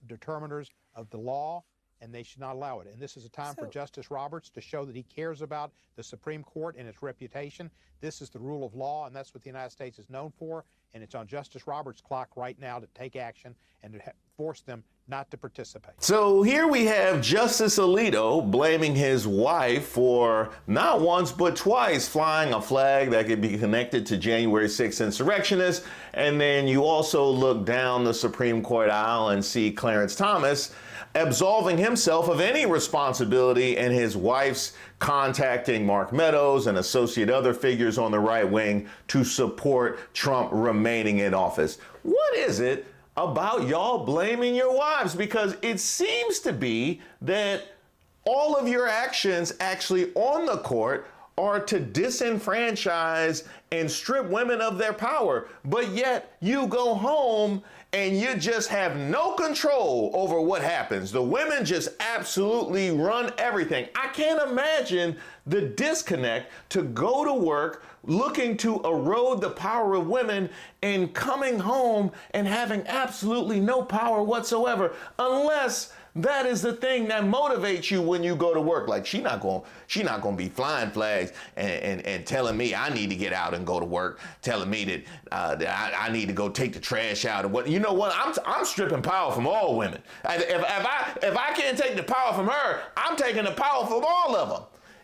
determiners of the law, and they should not allow it. And this is a time for Justice Roberts to show that he cares about the Supreme Court and its reputation. This is the rule of law, and that's what the United States is known for, and it's on Justice Roberts' clock right now to take action and to force them not to participate. So here we have Justice Alito blaming his wife for not once but twice flying a flag that could be connected to January 6th insurrectionists. And then you also look down the Supreme Court aisle and see Clarence Thomas absolving himself of any responsibility in his wife's contacting Mark Meadows and associate other figures on the right wing to support Trump remaining in office. What is it about y'all blaming your wives? Because it seems to be that all of your actions actually on the court are to disenfranchise and strip women of their power. But yet you go home and you just have no control over what happens. The women just absolutely run everything. I can't imagine the disconnect to go to work looking to erode the power of women and coming home and having absolutely no power whatsoever, unless that is the thing that motivates you when you go to work. Like, she not gonna be flying flags and telling me I need to get out and go to work, telling me that I need to go take the trash out. And what, you know what? I'm stripping power from all women. If I can't take the power from her, I'm taking the power from all of them.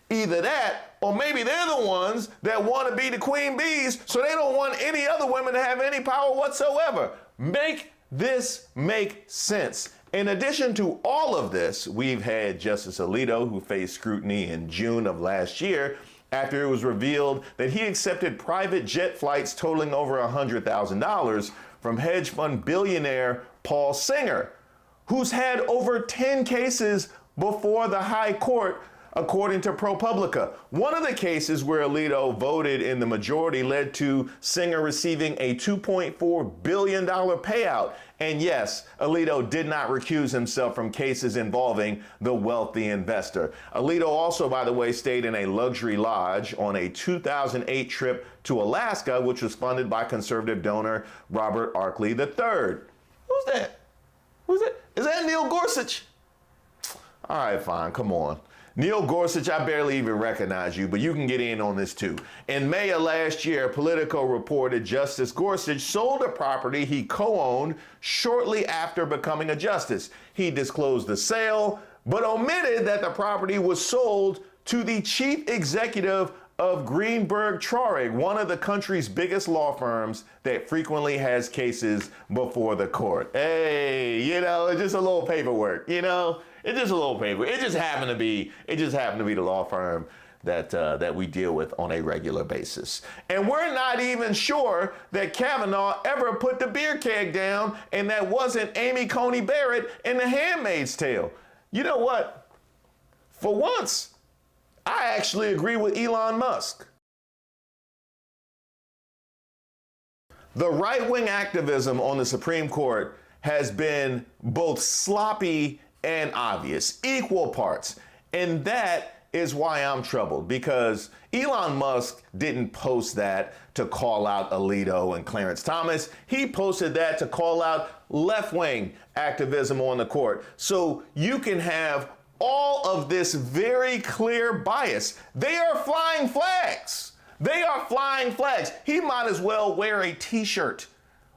Either that, or maybe they're the ones that want to be the queen bees, so they don't want any other women to have any power whatsoever. Make this make sense. In addition to all of this, we've had Justice Alito, who faced scrutiny in June of last year after it was revealed that he accepted private jet flights totaling over $100,000 from hedge fund billionaire Paul Singer, who's had over 10 cases before the high court, according to ProPublica. One of the cases where Alito voted in the majority led to Singer receiving a $2.4 billion payout. And yes, Alito did not recuse himself from cases involving the wealthy investor. Alito also, by the way, stayed in a luxury lodge on a 2008 trip to Alaska, which was funded by conservative donor Robert Arkley III. Who's that? Who's that? Is that Neil Gorsuch? All right, fine, come on. Neil Gorsuch, I barely even recognize you, but you can get in on this too. In May of last year, Politico reported Justice Gorsuch sold a property he co-owned shortly after becoming a justice. He disclosed the sale, but omitted that the property was sold to the chief executive of Greenberg Traurig, one of the country's biggest law firms that frequently has cases before the court. Hey, you know, it's just a little paperwork, you know? It's just a little paper. It just happened to be the law firm that we deal with on a regular basis. And we're not even sure that Kavanaugh ever put the beer keg down, and that wasn't Amy Coney Barrett in The Handmaid's Tale. You know what? For once, I actually agree with Elon Musk. The right-wing activism on the Supreme Court has been both sloppy and obvious, equal parts. And that is why I'm troubled, because Elon Musk didn't post that to call out Alito and Clarence Thomas. He posted that to call out left-wing activism on the court. So you can have all of this very clear bias. They are flying flags. They are flying flags. He might as well wear a t-shirt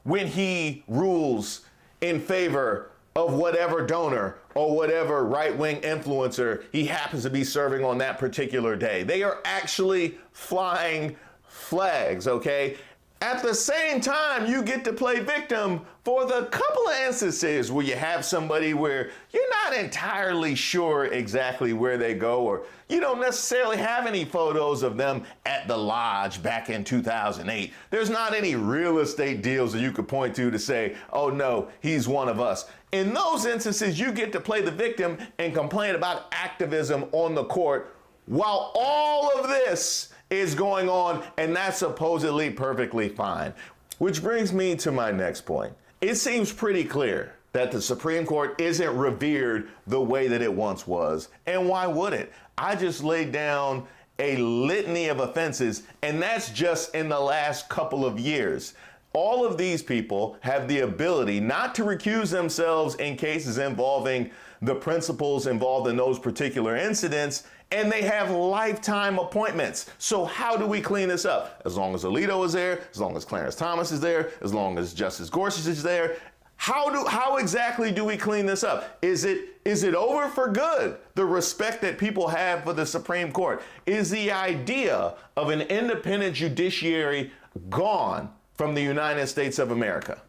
when he rules in favor of whatever donor or whatever right-wing influencer he happens to be serving on that particular day. They are actually flying flags, okay? At the same time, you get to play victim for the couple of instances where you have somebody where you're not entirely sure exactly where they go, or you don't necessarily have any photos of them at the lodge back in 2008. There's not any real estate deals that you could point to say, oh no, he's one of us. In those instances, you get to play the victim and complain about activism on the court while all of this is going on, and that's supposedly perfectly fine. Which brings me to my next point. It seems pretty clear that the Supreme Court isn't revered the way that it once was. And why would it? I just laid down a litany of offenses, and that's just in the last couple of years. All of these people have the ability not to recuse themselves in cases involving the principals involved in those particular incidents, and they have lifetime appointments. So how do we clean this up? As long as Alito is there, as long as Clarence Thomas is there, as long as Justice Gorsuch is there, how exactly do we clean this up? Is it over for good? The respect that people have for the Supreme Court? Is the idea of an independent judiciary gone from the United States of America?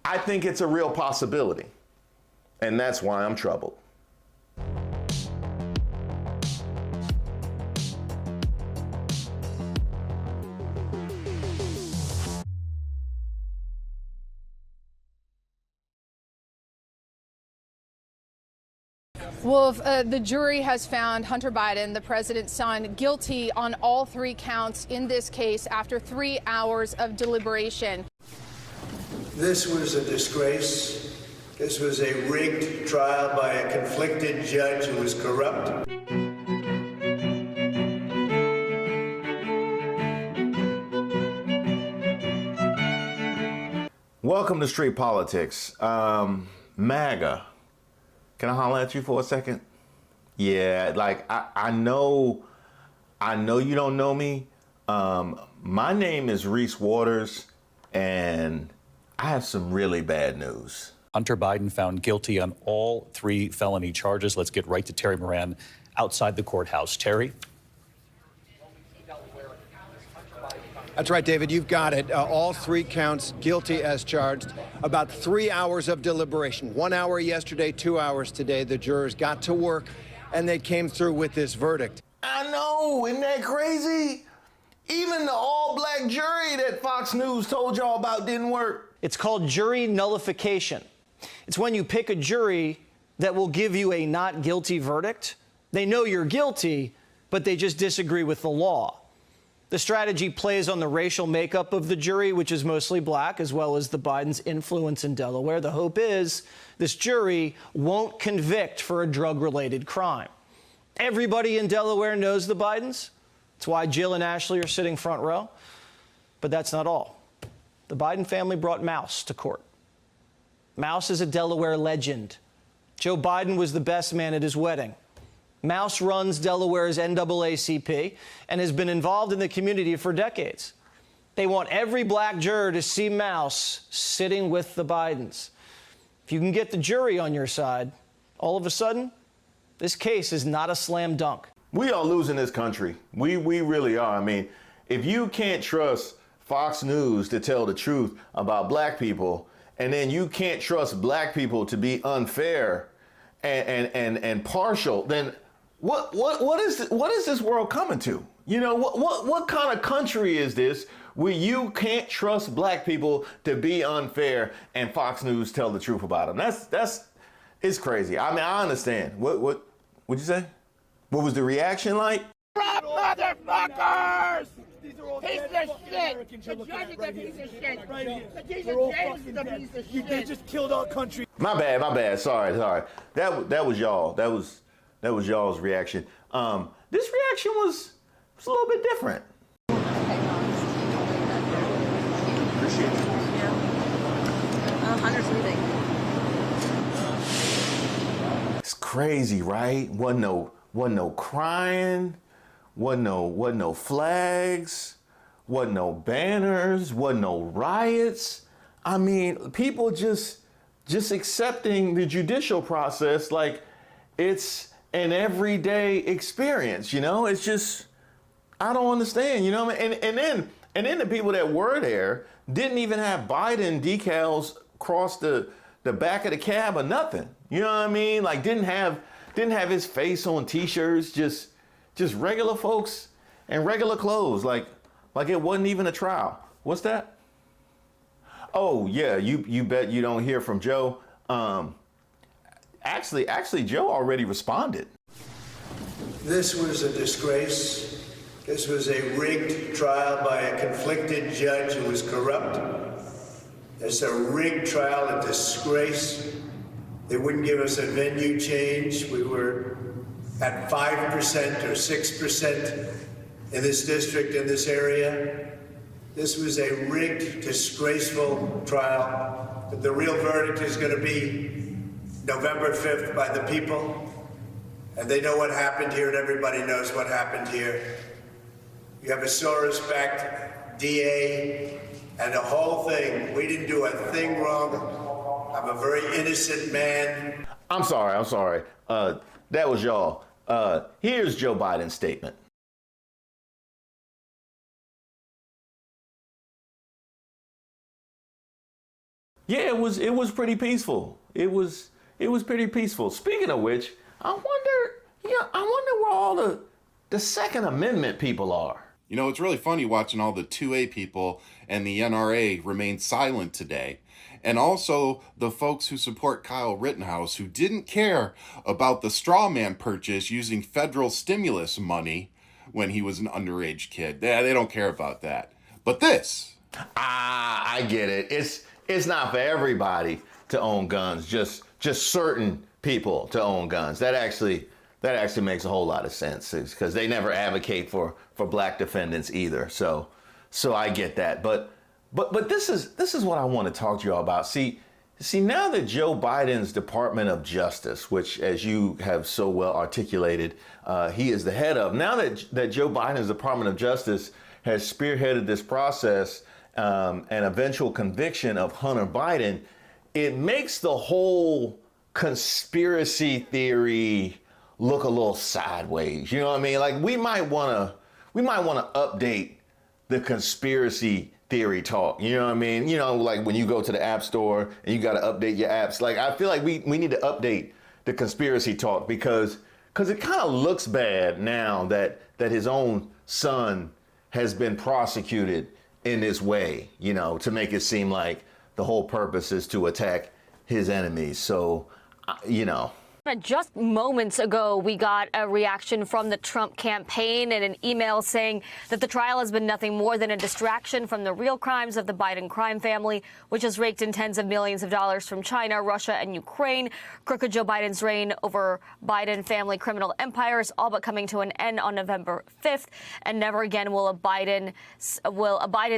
I think it's a real possibility, and that's why I'm troubled. Wolf, the jury has found Hunter Biden, the president's son, guilty on all 3 counts in this case after 3 hours of deliberation. This was a disgrace. This was a rigged trial by a conflicted judge who was corrupt. Welcome to Street Politics. MAGA. Can I holler at you for a second? Yeah, like I know you don't know me. My name is Reese Waters, and I have some really bad news. Hunter Biden found guilty on all 3 felony charges. Let's get right to Terry Moran outside the courthouse. Terry? That's right, David. You've got it. All 3 counts, guilty as charged. About 3 hours of deliberation. 1 hour yesterday, 2 hours today. The jurors got to work, and they came through with this verdict. I know, isn't that crazy? Even the all-black jury that Fox News told y'all about didn't work. It's called jury nullification. It's when you pick a jury that will give you a not guilty verdict. They know you're guilty, but they just disagree with the law. The strategy plays on the racial makeup of the jury, which is mostly black, as well as the Biden's influence in Delaware. The hope is this jury won't convict for a drug-related crime. Everybody in Delaware knows the Bidens. That's why Jill and Ashley are sitting front row. But that's not all. The Biden family brought Mouse to court. Mouse is a Delaware legend. Joe Biden was the best man at his wedding. Mouse runs Delaware's NAACP and has been involved in the community for decades. They want every black juror to see Mouse sitting with the Bidens. If you can get the jury on your side, all of a sudden, this case is not a slam dunk. We are losing this country. We really are. I mean, if you can't trust Fox News to tell the truth about black people, and then you can't trust black people to be unfair and partial, then what is this world coming to? You know, what kind of country is this where you can't trust black people to be unfair and Fox News tell the truth about them? It's crazy. I mean, I understand. What'd you say? What was the reaction like? Motherfuckers! Piece of shit! The judge is a piece of shit! The Jesus James is a piece of shit! They just killed our country. My bad. Sorry. That was y'all. That was y'all's reaction. This reaction was a little bit different. Appreciate it. Yeah. Hunter's leaving. It's crazy, right? Wasn't no crying, wasn't no flags, wasn't no banners, wasn't no riots. I mean, people just accepting the judicial process like it's an everyday experience, you know? It's just, I don't understand, you know what I mean? And then the people that were there didn't even have Biden decals across the back of the cab or nothing. You know what I mean? Like didn't have his face on t-shirts, just regular folks and regular clothes, like it wasn't even a trial. What's that? Oh yeah, you bet you don't hear from Joe. Actually, Joe already responded. This was a disgrace. This was a rigged trial by a conflicted judge who was corrupt. It's a rigged trial, a disgrace. They wouldn't give us a venue change. We were at 5% or 6% in this district, in this area. This was a rigged, disgraceful trial. But the real verdict is going to be November 5th by the people. And they know what happened here, and everybody knows what happened here. You have a Soros-backed DA and the whole thing. We didn't do a thing wrong. I'm a very innocent man. I'm sorry. That was y'all. Here's Joe Biden's statement. Yeah, it was pretty peaceful. It was pretty peaceful. Speaking of which, I wonder where all the Second Amendment people are. You know, it's really funny watching all the 2A people and the NRA remain silent today. And also the folks who support Kyle Rittenhouse, who didn't care about the straw man purchase using federal stimulus money when he was an underage kid. They don't care about that. But this. I get it. It's not for everybody to own guns, just certain people to own guns. That actually makes a whole lot of sense, because they never advocate for black defendants either. So I get that. But this is what I want to talk to you all about. See, now that Joe Biden's Department of Justice, which, as you have so well articulated, he is the head of, now that Joe Biden's Department of Justice has spearheaded this process and eventual conviction of Hunter Biden, it makes the whole conspiracy theory look a little sideways. You know what I mean? Like, we might want to update the conspiracy theory talk. You know what I mean? You know, like when you go to the App Store and you got to update your apps. Like, I feel like we need to update the conspiracy talk because it kind of looks bad now that his own son has been prosecuted in this way, you know, to make it seem like the whole purpose is to attack his enemies. So, you know. Just moments ago, we got a reaction from the Trump campaign and an email saying that the trial has been nothing more than a distraction from the real crimes of the Biden crime family, which has raked in tens of millions of dollars from China, Russia, and Ukraine. Crooked Joe Biden's reign over Biden family criminal empires all but coming to an end on November 5th, and never again will a Biden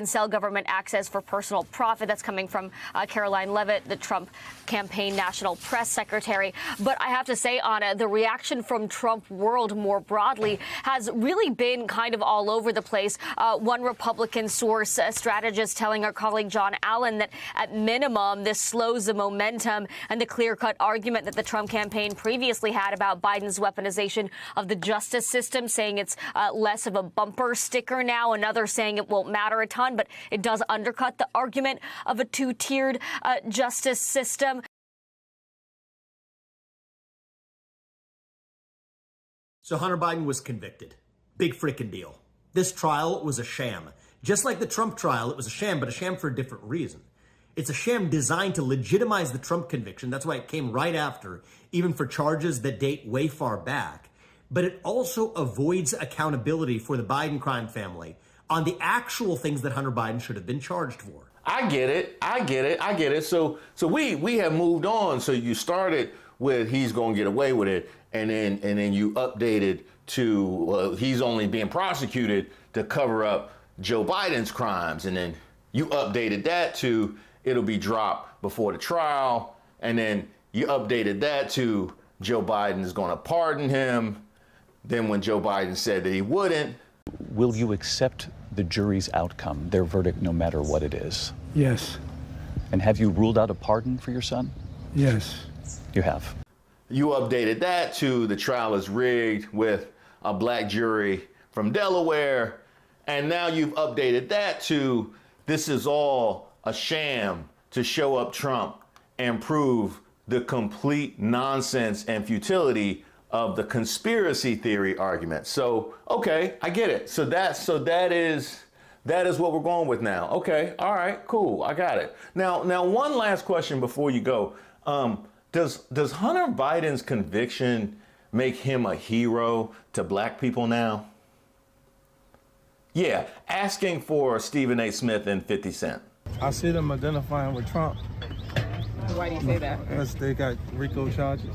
sell government access for personal profit. That's coming from Caroline Leavitt, the Trump campaign national press secretary. But I have to say, Anna, the reaction from Trump world more broadly has really been kind of all over the place. One Republican source, a strategist, telling our colleague John Allen that at minimum this slows the momentum and the clear-cut argument that the Trump campaign previously had about Biden's weaponization of the justice system, saying it's less of a bumper sticker now. Another saying it won't matter a ton, but it does undercut the argument of a two-tiered justice system. So Hunter Biden was convicted. Big freaking deal. This trial was a sham. Just like the Trump trial, it was a sham, but a sham for a different reason. It's a sham designed to legitimize the Trump conviction. That's why it came right after, even for charges that date way far back. But it also avoids accountability for the Biden crime family on the actual things that Hunter Biden should have been charged for. I get it. So we have moved on. So you started with he's going to get away with it, and then you updated to he's only being prosecuted to cover up Joe Biden's crimes, and then you updated that to it'll be dropped before the trial, and then you updated that to Joe Biden is going to pardon him. Then when Joe Biden said that he wouldn't. Will you accept the jury's outcome, their verdict, no matter what it is? Yes. And have you ruled out a pardon for your son? Yes. You have. You updated that to the trial is rigged with a black jury from Delaware. And now you've updated that to this is all a sham to show up Trump and prove the complete nonsense and futility of the conspiracy theory argument. So, okay, I get it. So that is what we're going with now. Okay, all right, cool, I got it. Now one last question before you go. Does Hunter Biden's conviction make him a hero to black people now? Yeah, asking for Stephen A. Smith and 50 Cent. I see them identifying with Trump. Why do you say that? Because they got RICO charges.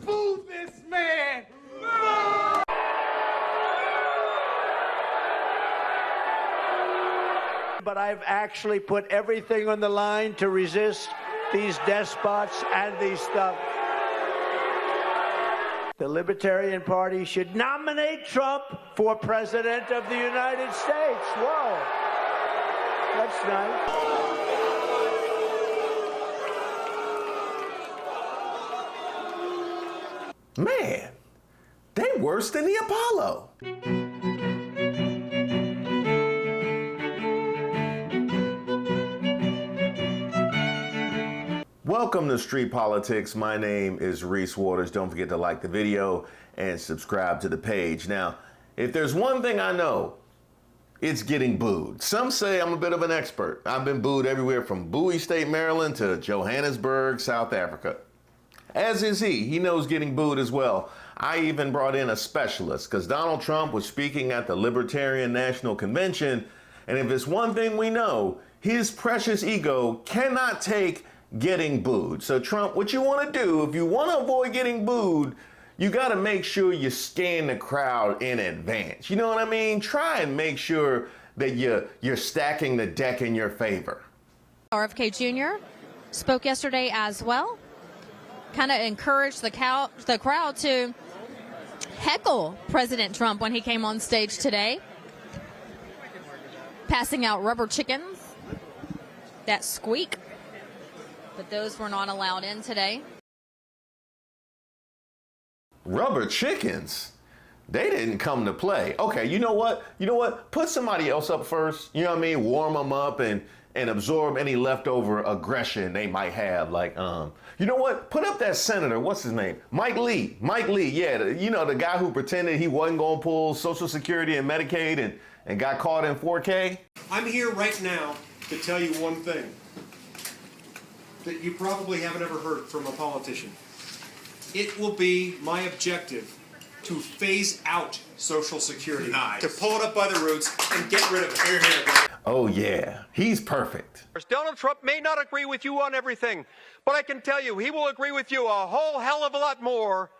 Boo this man! But I've actually put everything on the line to resist these despots and these stuff. The Libertarian Party should nominate Trump for President of the United States. Whoa. That's nice. Man, they worse than the Apollo. Welcome to Street Politics. My name is Reese Waters. Don't forget to like the video and subscribe to the page. Now, if there's one thing I know, it's getting booed. Some say I'm a bit of an expert. I've been booed everywhere from Bowie State, Maryland to Johannesburg, South Africa. As is he. He knows getting booed as well. I even brought in a specialist because Donald Trump was speaking at the Libertarian National Convention, and if it's one thing we know, his precious ego cannot take getting booed. So Trump, what you want to do, if you want to avoid getting booed, you got to make sure you scan the crowd in advance. You know what I mean? Try and make sure that you're stacking the deck in your favor. RFK Jr. spoke yesterday as well. Kind of encouraged the crowd to heckle President Trump when he came on stage today, passing out rubber chickens that squeak, but those were not allowed in today. Rubber chickens? They didn't come to play. Okay, you know what? Put somebody else up first. You know what I mean? Warm them up and absorb any leftover aggression they might have. Like, you know what? Put up that senator. What's his name? Mike Lee. Mike Lee. Yeah, the guy who pretended he wasn't going to pull Social Security and Medicaid and got caught in 4K. I'm here right now to tell you one thing that you probably haven't ever heard from a politician. It will be my objective to phase out Social Security, to pull it up by the roots and get rid of it. Here, oh yeah, he's perfect. Donald Trump may not agree with you on everything, but I can tell you he will agree with you a whole hell of a lot more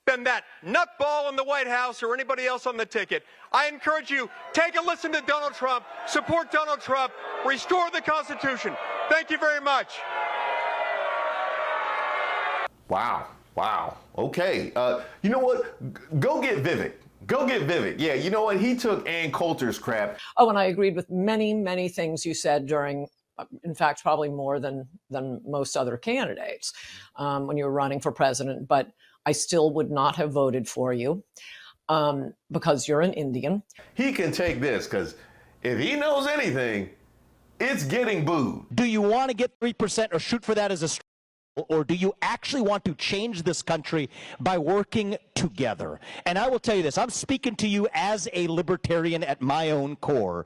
than that nutball in the White House or anybody else on the ticket. I encourage you, take a listen to Donald Trump, support Donald Trump, restore the Constitution. Thank you very much. Wow. Okay. You know what? Go get Vivek. Yeah, you know what? He took Ann Coulter's crap. Oh, and I agreed with many things you said during, in fact, probably more than most other candidates when you were running for president. But I still would not have voted for you because you're an Indian. He can take this because if he knows anything, it's getting booed. Do you want to get 3% or shoot for that as a struggle, or do you actually want to change this country by working together? And I will tell you this, I'm speaking to you as a libertarian at my own core.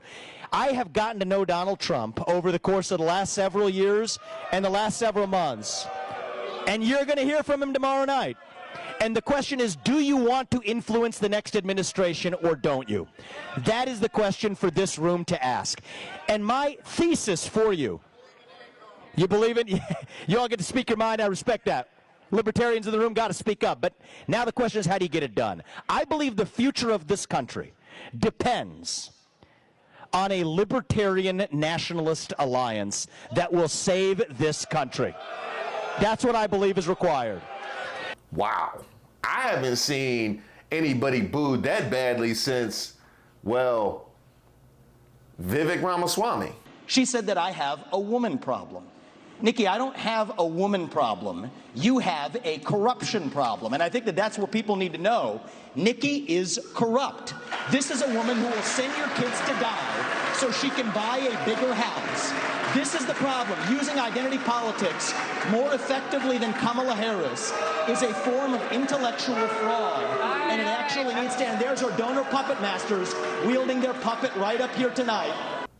I have gotten to know Donald Trump over the course of the last several years and the last several months. And you're going to hear from him tomorrow night. And the question is, do you want to influence the next administration or don't you? That is the question for this room to ask. And my thesis for you, you believe it? You all get to speak your mind. I respect that. Libertarians in the room got to speak up. But now the question is, how do you get it done? I believe the future of this country depends on a libertarian nationalist alliance that will save this country. That's what I believe is required. Wow. I haven't seen anybody booed that badly since, well, Vivek Ramaswamy. She said that I have a woman problem. Nikki, I don't have a woman problem. You have a corruption problem. And I think that that's what people need to know. Nikki is corrupt. This is a woman who will send your kids to die so she can buy a bigger house. This is the problem. Using identity politics more effectively than Kamala Harris is a form of intellectual fraud. And it actually needs to end. There's our donor puppet masters wielding their puppet right up here tonight.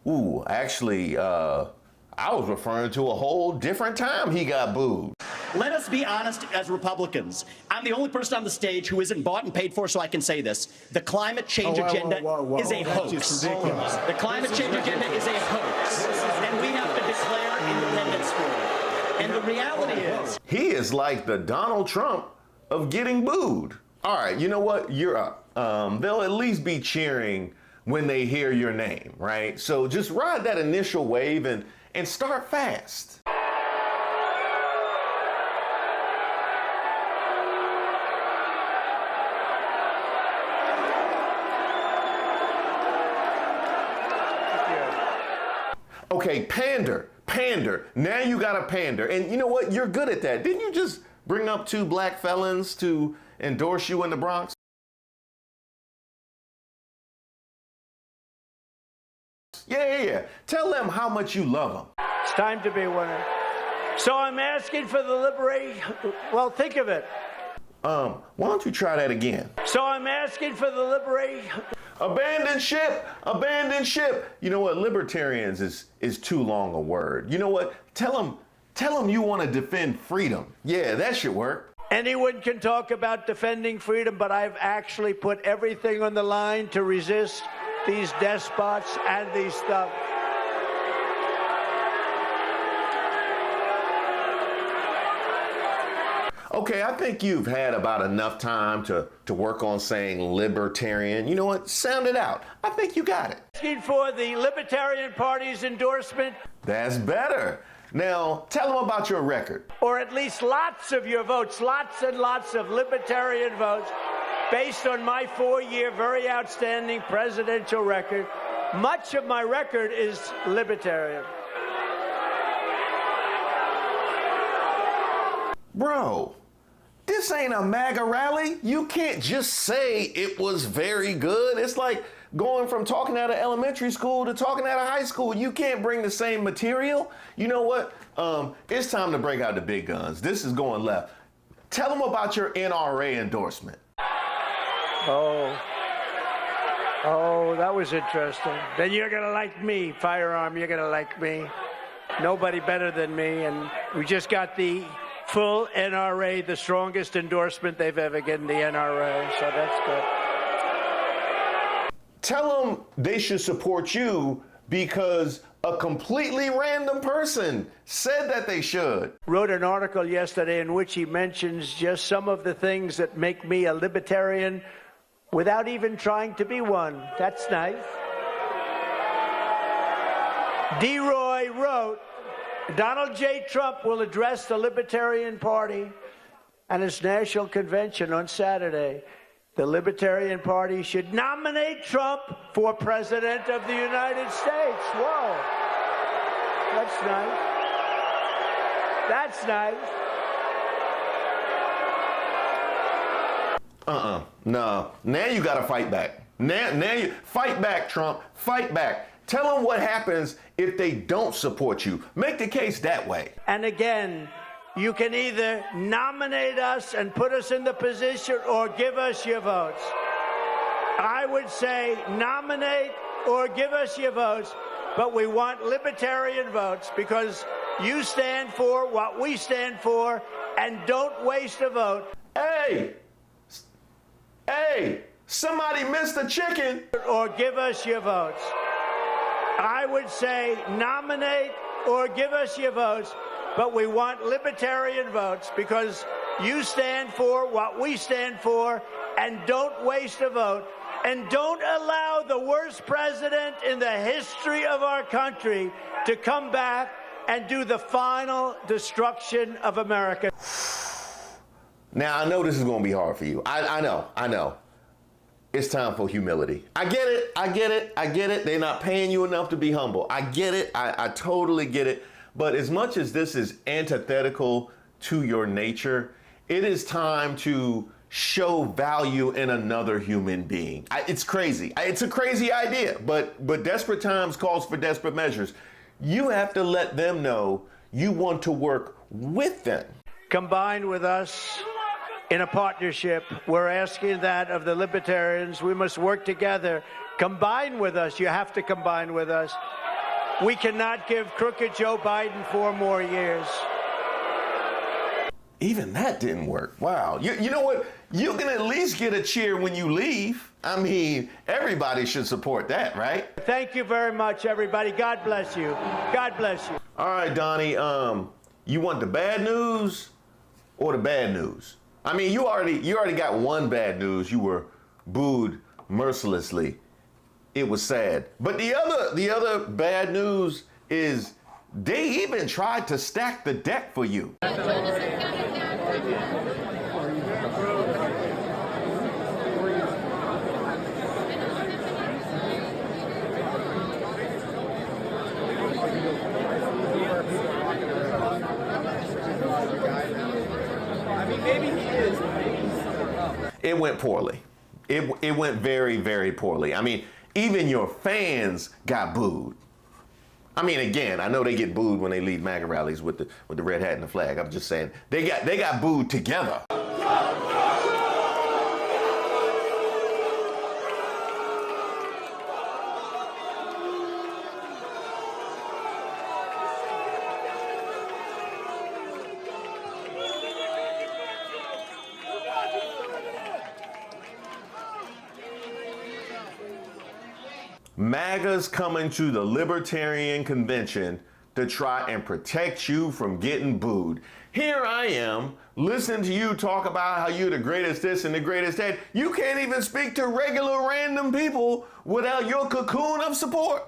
Ooh, actually, I was referring to a whole different time he got booed. Let us be honest as Republicans. I'm the only person on the stage who isn't bought and paid for, so I can say this. The climate change agenda is a hoax. The climate change agenda is a hoax. And we have to declare independence for it. And the reality is... He is like the Donald Trump of getting booed. All right, you know what? You're up. They'll at least be cheering when they hear your name, right? So just ride that initial wave and start fast. Okay, pander. Now you got to pander. And you know what? You're good at that. Didn't you just bring up 2 black felons to endorse you in the Bronx? Yeah. Tell them how much you love them. It's time to be winner. So I'm asking for the liberation. Well, think of it. Why don't you try that again? So I'm asking for the liberation. Abandon ship, abandon ship. You know what? Libertarians is too long a word. You know what? Tell them you want to defend freedom. Yeah, that should work. Anyone can talk about defending freedom, but I've actually put everything on the line to resist these despots and these stuff. Okay, I think you've had about enough time to work on saying libertarian. You know what? Sound it out. I think you got it. Asking for the Libertarian Party's endorsement. That's better. Now, tell them about your record. Or at least lots of your votes, lots and lots of libertarian votes, based on my 4-year, very outstanding presidential record. Much of my record is libertarian. Bro, this ain't a MAGA rally. You can't just say it was very good. It's like going from talking out of elementary school to talking out of high school. You can't bring the same material. You know what? It's time to break out the big guns. This is going left. Tell them about your NRA endorsement. Oh, that was interesting. Then you're going to like me, firearm. You're going to like me. Nobody better than me. And we just got the full NRA, the strongest endorsement they've ever given the NRA. So that's good. Tell them they should support you because a completely random person said that they should. Wrote an article yesterday in which he mentions just some of the things that make me a libertarian without even trying to be one. That's nice. D-Roy wrote, Donald J. Trump will address the Libertarian Party and its national convention on Saturday. The Libertarian Party should nominate Trump for President of the United States. Whoa. That's nice. That's nice. No. Now you gotta fight back. Now you fight back, Trump. Fight back. Tell them what happens if they don't support you. Make the case that way. And again, you can either nominate us and put us in the position or give us your votes. I would say nominate or give us your votes, but we want libertarian votes because you stand for what we stand for and don't waste a vote. Hey, somebody missed the chicken. Or give us your votes. I would say nominate or give us your votes, but we want libertarian votes because you stand for what we stand for and don't waste a vote and don't allow the worst president in the history of our country to come back and do the final destruction of America. Now, I know this is going to be hard for you. I know. It's time for humility. I get it. They're not paying you enough to be humble. I get it. I totally get it. But as much as this is antithetical to your nature, it is time to show value in another human being. It's crazy. It's a crazy idea, but desperate times calls for desperate measures. You have to let them know you want to work with them. Combined with us in a partnership, we're asking that of the libertarians. We must work together. Combine with us. You have to combine with us. We cannot give crooked Joe Biden 4 more years. Even that didn't work. Wow. You know what? You can at least get a cheer when you leave. I mean, everybody should support that, right? Thank you very much, everybody. God bless you. God bless you. All right, Donnie. You want the bad news or the bad news? I mean, you already got one bad news. You were booed mercilessly. It was sad. But the other bad news is they even tried to stack the deck for you. It went poorly. It went very, very poorly. I mean, even your fans got booed. I mean, again, I know they get booed when they leave MAGA rallies with the red hat and the flag. I'm just saying they got booed together. MAGA's coming to the Libertarian Convention to try and protect you from getting booed. Here I am, listening to you talk about how you're the greatest this and the greatest that. You can't even speak to regular random people without your cocoon of support.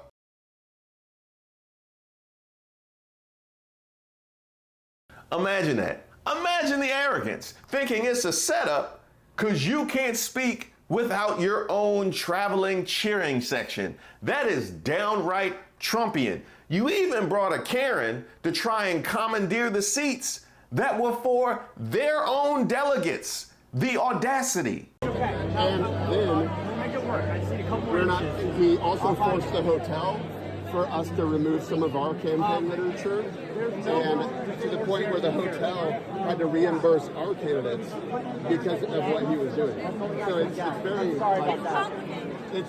Imagine that. Imagine the arrogance, thinking it's a setup because you can't speak without your own traveling cheering section. That is downright Trumpian. You even brought a Karen to try and commandeer the seats that were for their own delegates. The audacity. And then he also forced the hotel for us to remove some of our campaign literature, and to the point where the hotel had to reimburse our candidates because of what he was doing. So it's very, like, it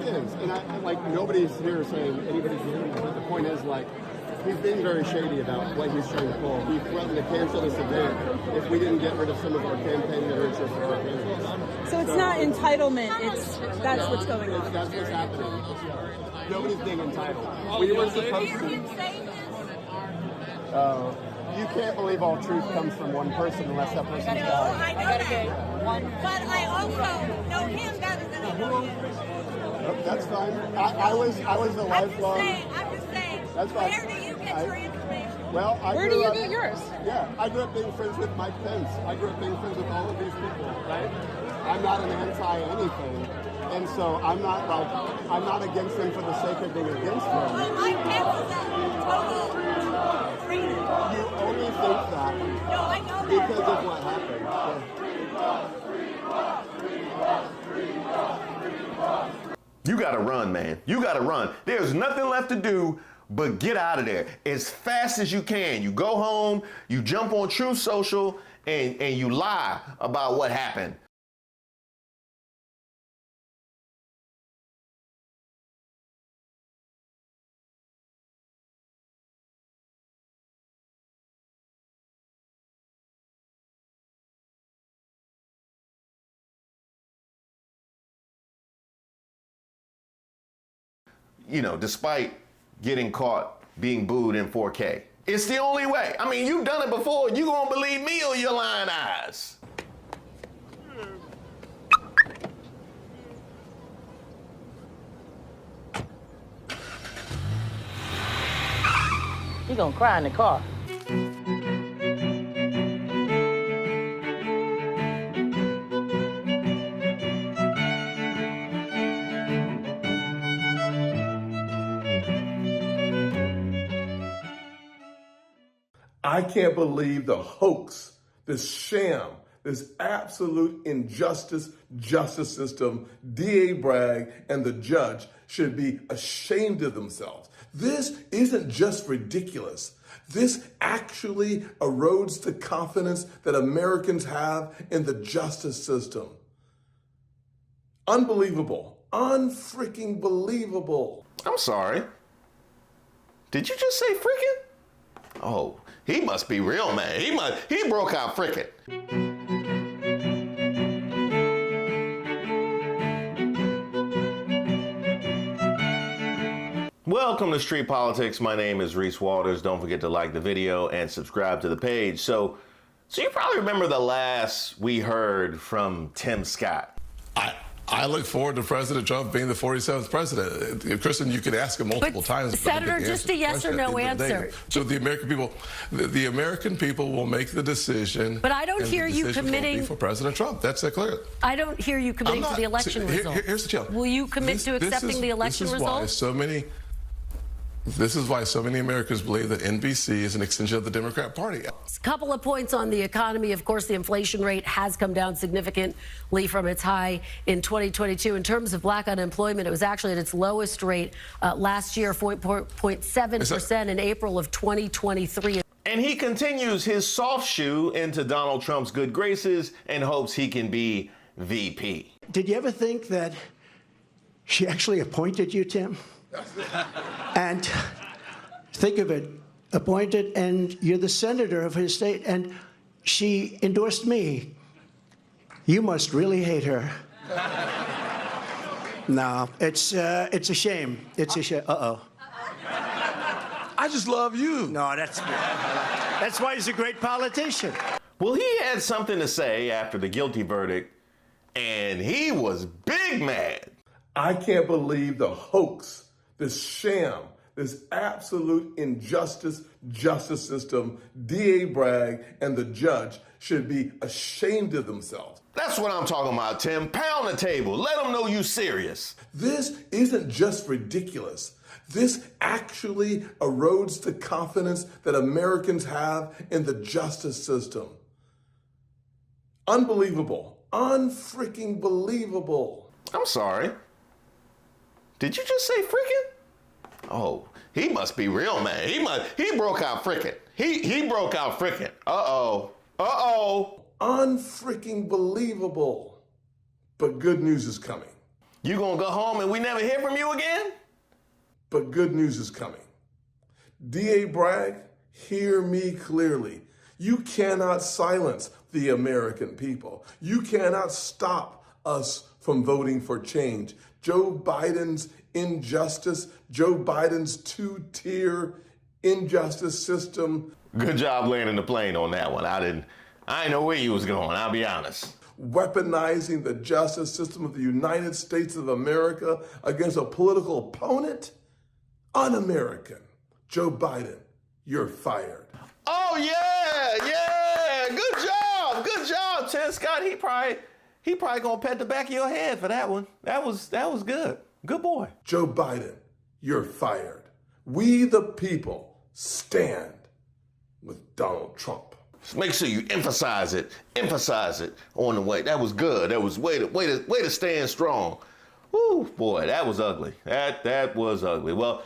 is, and like nobody's here saying anybody's doing it, but the point is, like, he's being very shady about what he's trying to pull. He threatened to cancel this event if we didn't get rid of some of our campaign literature for our candidates. So it's not entitlement, that's what's going on. That's what's happening. Nobody's being entitled. We were supposed to. You can't believe all truth comes from one person unless that person died. I know that. But I also know him better than I know him. That's fine. I was a lifelong. I'm just saying. That's fine. Where do you get your information? Well, where do you get yours? Yeah, I grew up being friends with Mike Pence. I grew up being friends with all of these people, right? I'm not an anti-anything. And so I'm not against them for the sake of being against them. Well, Mike Pence is a total traitor. You only think that. No, I know that. Because of what happened. You gotta run, man. You gotta run. There's nothing left to do but get out of there as fast as you can. You go home, you jump on Truth Social, and you lie about what happened. You know, despite getting caught being booed in 4K. It's the only way. I mean, you've done it before. You gonna believe me or your lying eyes? He gonna cry in the car. I can't believe the hoax, this sham, this absolute injustice justice system. DA Bragg and the judge should be ashamed of themselves. This isn't just ridiculous. This actually erodes the confidence that Americans have in the justice system. Unbelievable. Unfreaking believable. I'm sorry. Did you just say freaking? Oh, he must be real, man. He broke out frickin'. Welcome to Street Politics. My name is Reese Waters. Don't forget to like the video and subscribe to the page. So you probably remember the last we heard from Tim Scott. I look forward to President Trump being the 47th president. Kristen, you could ask him multiple times. Senator, just a yes or no answer. So the American people will make the decision. But I don't hear you committing for President Trump. That's clear. I don't hear you committing to the election result. Here's the challenge. Will you commit to accepting the election result? This is why so many. This is why so many Americans believe that NBC is an extension of the Democrat Party. A couple of points on the economy. Of course, the inflation rate has come down significantly from its high in 2022. In terms of black unemployment, it was actually at its lowest rate last year, 4.7% in April of 2023. And he continues his soft shoe into Donald Trump's good graces and hopes he can be VP. Did you ever think that she actually appointed you, Tim? And think of it, appointed, and you're the senator of his state, and she endorsed me. You must really hate her. No, it's a shame. It's a shame. Uh-oh. I just love you. No, that's good. That's why he's a great politician. Well, he had something to say after the guilty verdict, and he was big mad. I can't believe the hoax, this sham, this absolute injustice justice system. D.A. Bragg and the judge should be ashamed of themselves. That's what I'm talking about, Tim. Pound the table. Let them know you serious. This isn't just ridiculous. This actually erodes the confidence that Americans have in the justice system. Unbelievable. Unfreaking believable. I'm sorry. Did you just say frickin'? Oh, he must be real mad. He broke out frickin'. He broke out frickin'. Uh-oh. Uh-oh. Unfreaking believable. But good news is coming. You gonna go home and we never hear from you again? But good news is coming. D.A. Bragg, hear me clearly. You cannot silence the American people. You cannot stop us from voting for change. Joe Biden's injustice, Joe Biden's two-tier injustice system. Good job landing the plane on that one. I didn't know where you was going, I'll be honest. Weaponizing the justice system of the United States of America against a political opponent? Un-American. Joe Biden, you're fired. Oh yeah, good job, Tim Scott. He probably gonna pat the back of your head for that one. That was good. Good boy. Joe Biden, you're fired. We the people stand with Donald Trump. Just make sure you emphasize it on the way. That was good. That was way to stand strong. Woo, boy, that was ugly. That was ugly. Well,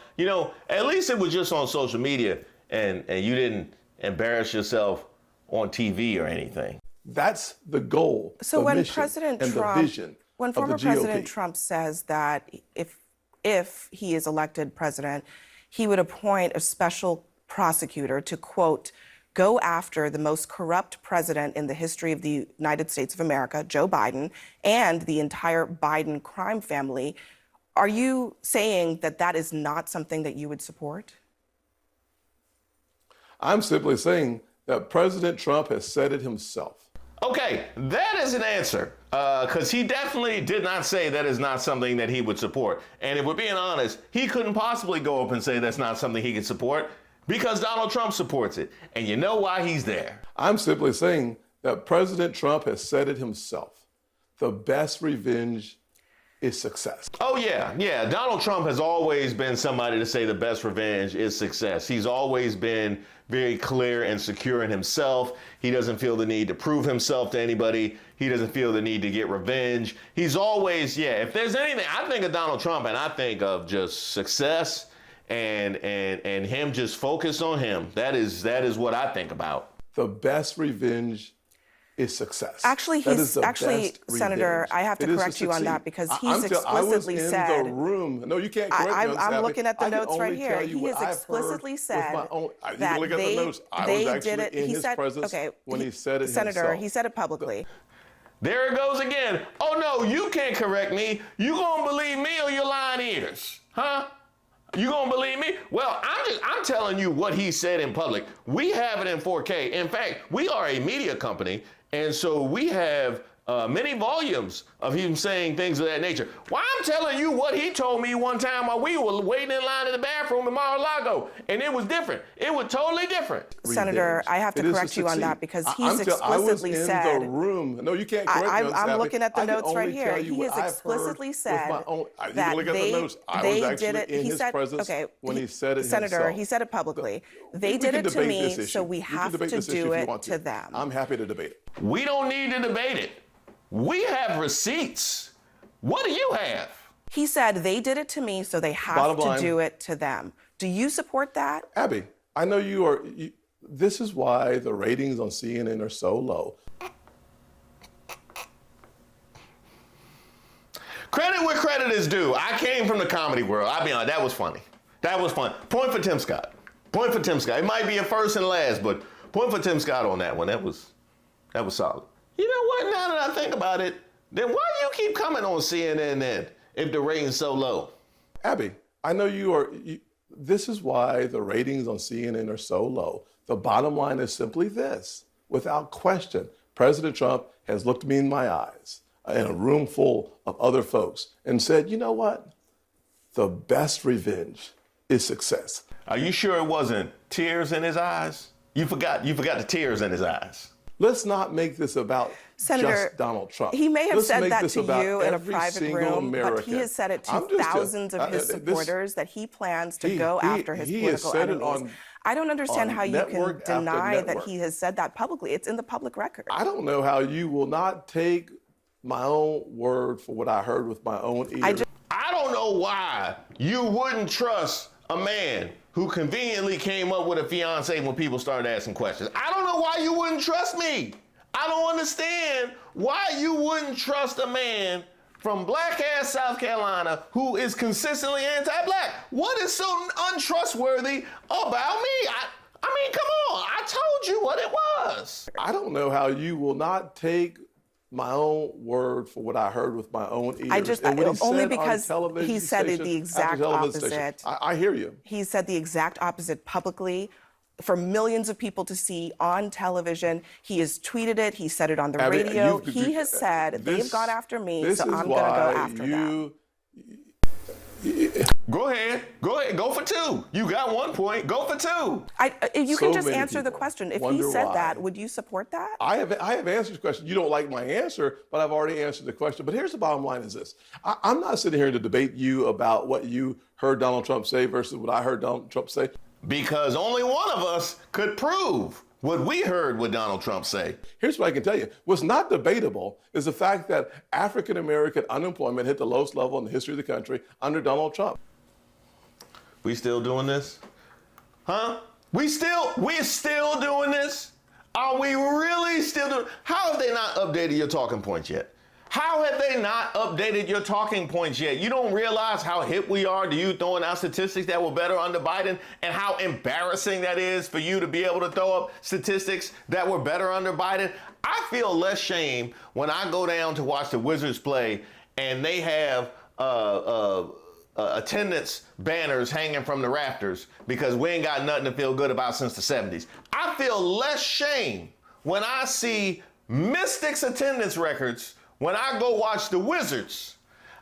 at least it was just on social media and you didn't embarrass yourself on TV or anything. That's the goal. So when President Trump, when former President Trump says that if he is elected president, he would appoint a special prosecutor to, quote, go after the most corrupt president in the history of the United States of America, Joe Biden, and the entire Biden crime family. Are you saying that that is not something that you would support? I'm simply saying that President Trump has said it himself. Okay, that is an answer, because he definitely did not say that is not something that he would support. And if we're being honest, he couldn't possibly go up and say that's not something he could support because Donald Trump supports it. And you know why he's there. I'm simply saying that President Trump has said it himself. The best revenge is success. Oh, yeah. Donald Trump has always been somebody to say the best revenge is success. He's always been very clear and secure in himself. He doesn't feel the need to prove himself to anybody. He doesn't feel the need to get revenge. He's always, if there's anything, I think of Donald Trump and I think of just success and him just focused on him. That is what I think about. The best revenge is success. Actually, Senator, I have to correct you on that because he's explicitly said. I was in the room. No, you can't correct me. I'm looking at the notes right here. He has explicitly said that they did it. He said, okay, when he said it Senator, himself. he said it publicly. There it goes again. Oh no, you can't correct me. You gonna believe me or your lying ears, huh? You gonna believe me? Well, I'm telling you what he said in public. We have it in 4K. In fact, we are a media company, and so we have many volumes of him saying things of that nature. Well, I'm telling you what he told me one time while we were waiting in line in the bathroom in Mar-a-Lago, and it was different. It was totally different. Senator, I have to correct you on that because he's explicitly said. I was in the room. No, you can't correct me. I'm looking at the notes right here. He has explicitly said that they did it. He said, okay, when he said it Senator, himself. he said it publicly. They did it to me, so we have to do it to them. I'm happy to debate it. We don't need to debate it. We have receipts. What do you have? He said they did it to me, so they have to do it to them. Do you support that? Abby, I know you are. This is why the ratings on CNN are so low. Credit where credit is due. I came from the comedy world. I'll be honest, that was funny. That was fun. Point for Tim Scott. Point for Tim Scott. It might be a first and last, but point for Tim Scott on that one. That was solid. You know what? Now that I think about it, then why do you keep coming on CNN then if the rating's so low? Abby, I know you are. This is why the ratings on CNN are so low. The bottom line is simply this. Without question, President Trump has looked me in my eyes in a room full of other folks and said, you know what? The best revenge is success. Are you sure it wasn't tears in his eyes? You forgot the tears in his eyes. Let's not make this about Senator, just Donald Trump. He may have Let's said make that this to about you in a every private single room, but he has said it to thousands of his supporters that he plans to go after his political enemies. I don't understand how you can deny that he has said that publicly. It's in the public record. I don't know how you will not take my own word for what I heard with my own ears. I don't know why you wouldn't trust a man who conveniently came up with a fiance when people started asking questions. I don't know why you wouldn't trust me. I don't understand why you wouldn't trust a man from black-ass South Carolina who is consistently anti-black. What is so untrustworthy about me? I mean, come on. I told you what it was. I don't know how you will not take my own word for what I heard with my own ears. Only because he said the exact opposite. I hear you. He said the exact opposite publicly for millions of people to see on television. He has tweeted it. He said it on the radio. He has said, they've gone after me, so I'm going to go after them. Go ahead. Go for two. You got 1 point. Go for two. You can just answer the question. If he said that, would you support that? I have answered the question. You don't like my answer, but I've already answered the question. But here's the bottom line is this. I'm not sitting here to debate you about what you heard Donald Trump say versus what I heard Donald Trump say. Because only one of us could prove what we heard what Donald Trump say. Here's what I can tell you. What's not debatable is the fact that African-American unemployment hit the lowest level in the history of the country under Donald Trump. We still doing this? Huh? We're still doing this? Are we really still doing? How have they not updated your talking points yet? How have they not updated your talking points yet? You don't realize how hip we are to you throwing out statistics that were better under Biden and how embarrassing that is for you to be able to throw up statistics that were better under Biden. I feel less shame when I go down to watch the Wizards play and they have attendance banners hanging from the rafters because we ain't got nothing to feel good about since the 70s. I feel less shame when I see Mystics attendance records when I go watch the Wizards.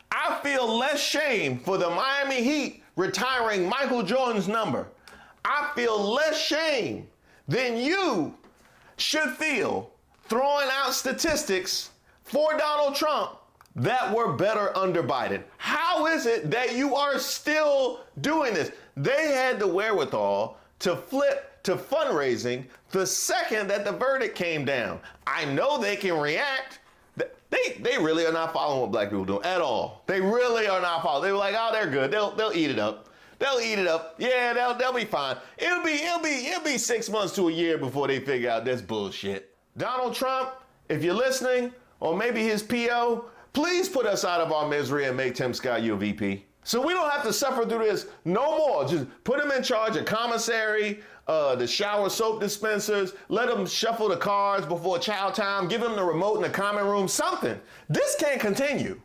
I feel less shame for the Miami Heat retiring Michael Jordan's number. I feel less shame than you should feel throwing out statistics for Donald Trump that were better under Biden. How is it that you are still doing this? They had the wherewithal to flip to fundraising the second that the verdict came down. I know they can react. They really are not following what black people do at all. They really are not following. They were like, oh, they're good. They'll eat it up. They'll eat it up. Yeah, they'll be fine. It'll be 6 months to a year before they figure out this bullshit. Donald Trump, if you're listening, or maybe his PO, please put us out of our misery and make Tim Scott your VP. So we don't have to suffer through this no more. Just put him in charge of commissary, the shower soap dispensers, let him shuffle the cards before chow time, give him the remote in the common room, something. This can't continue.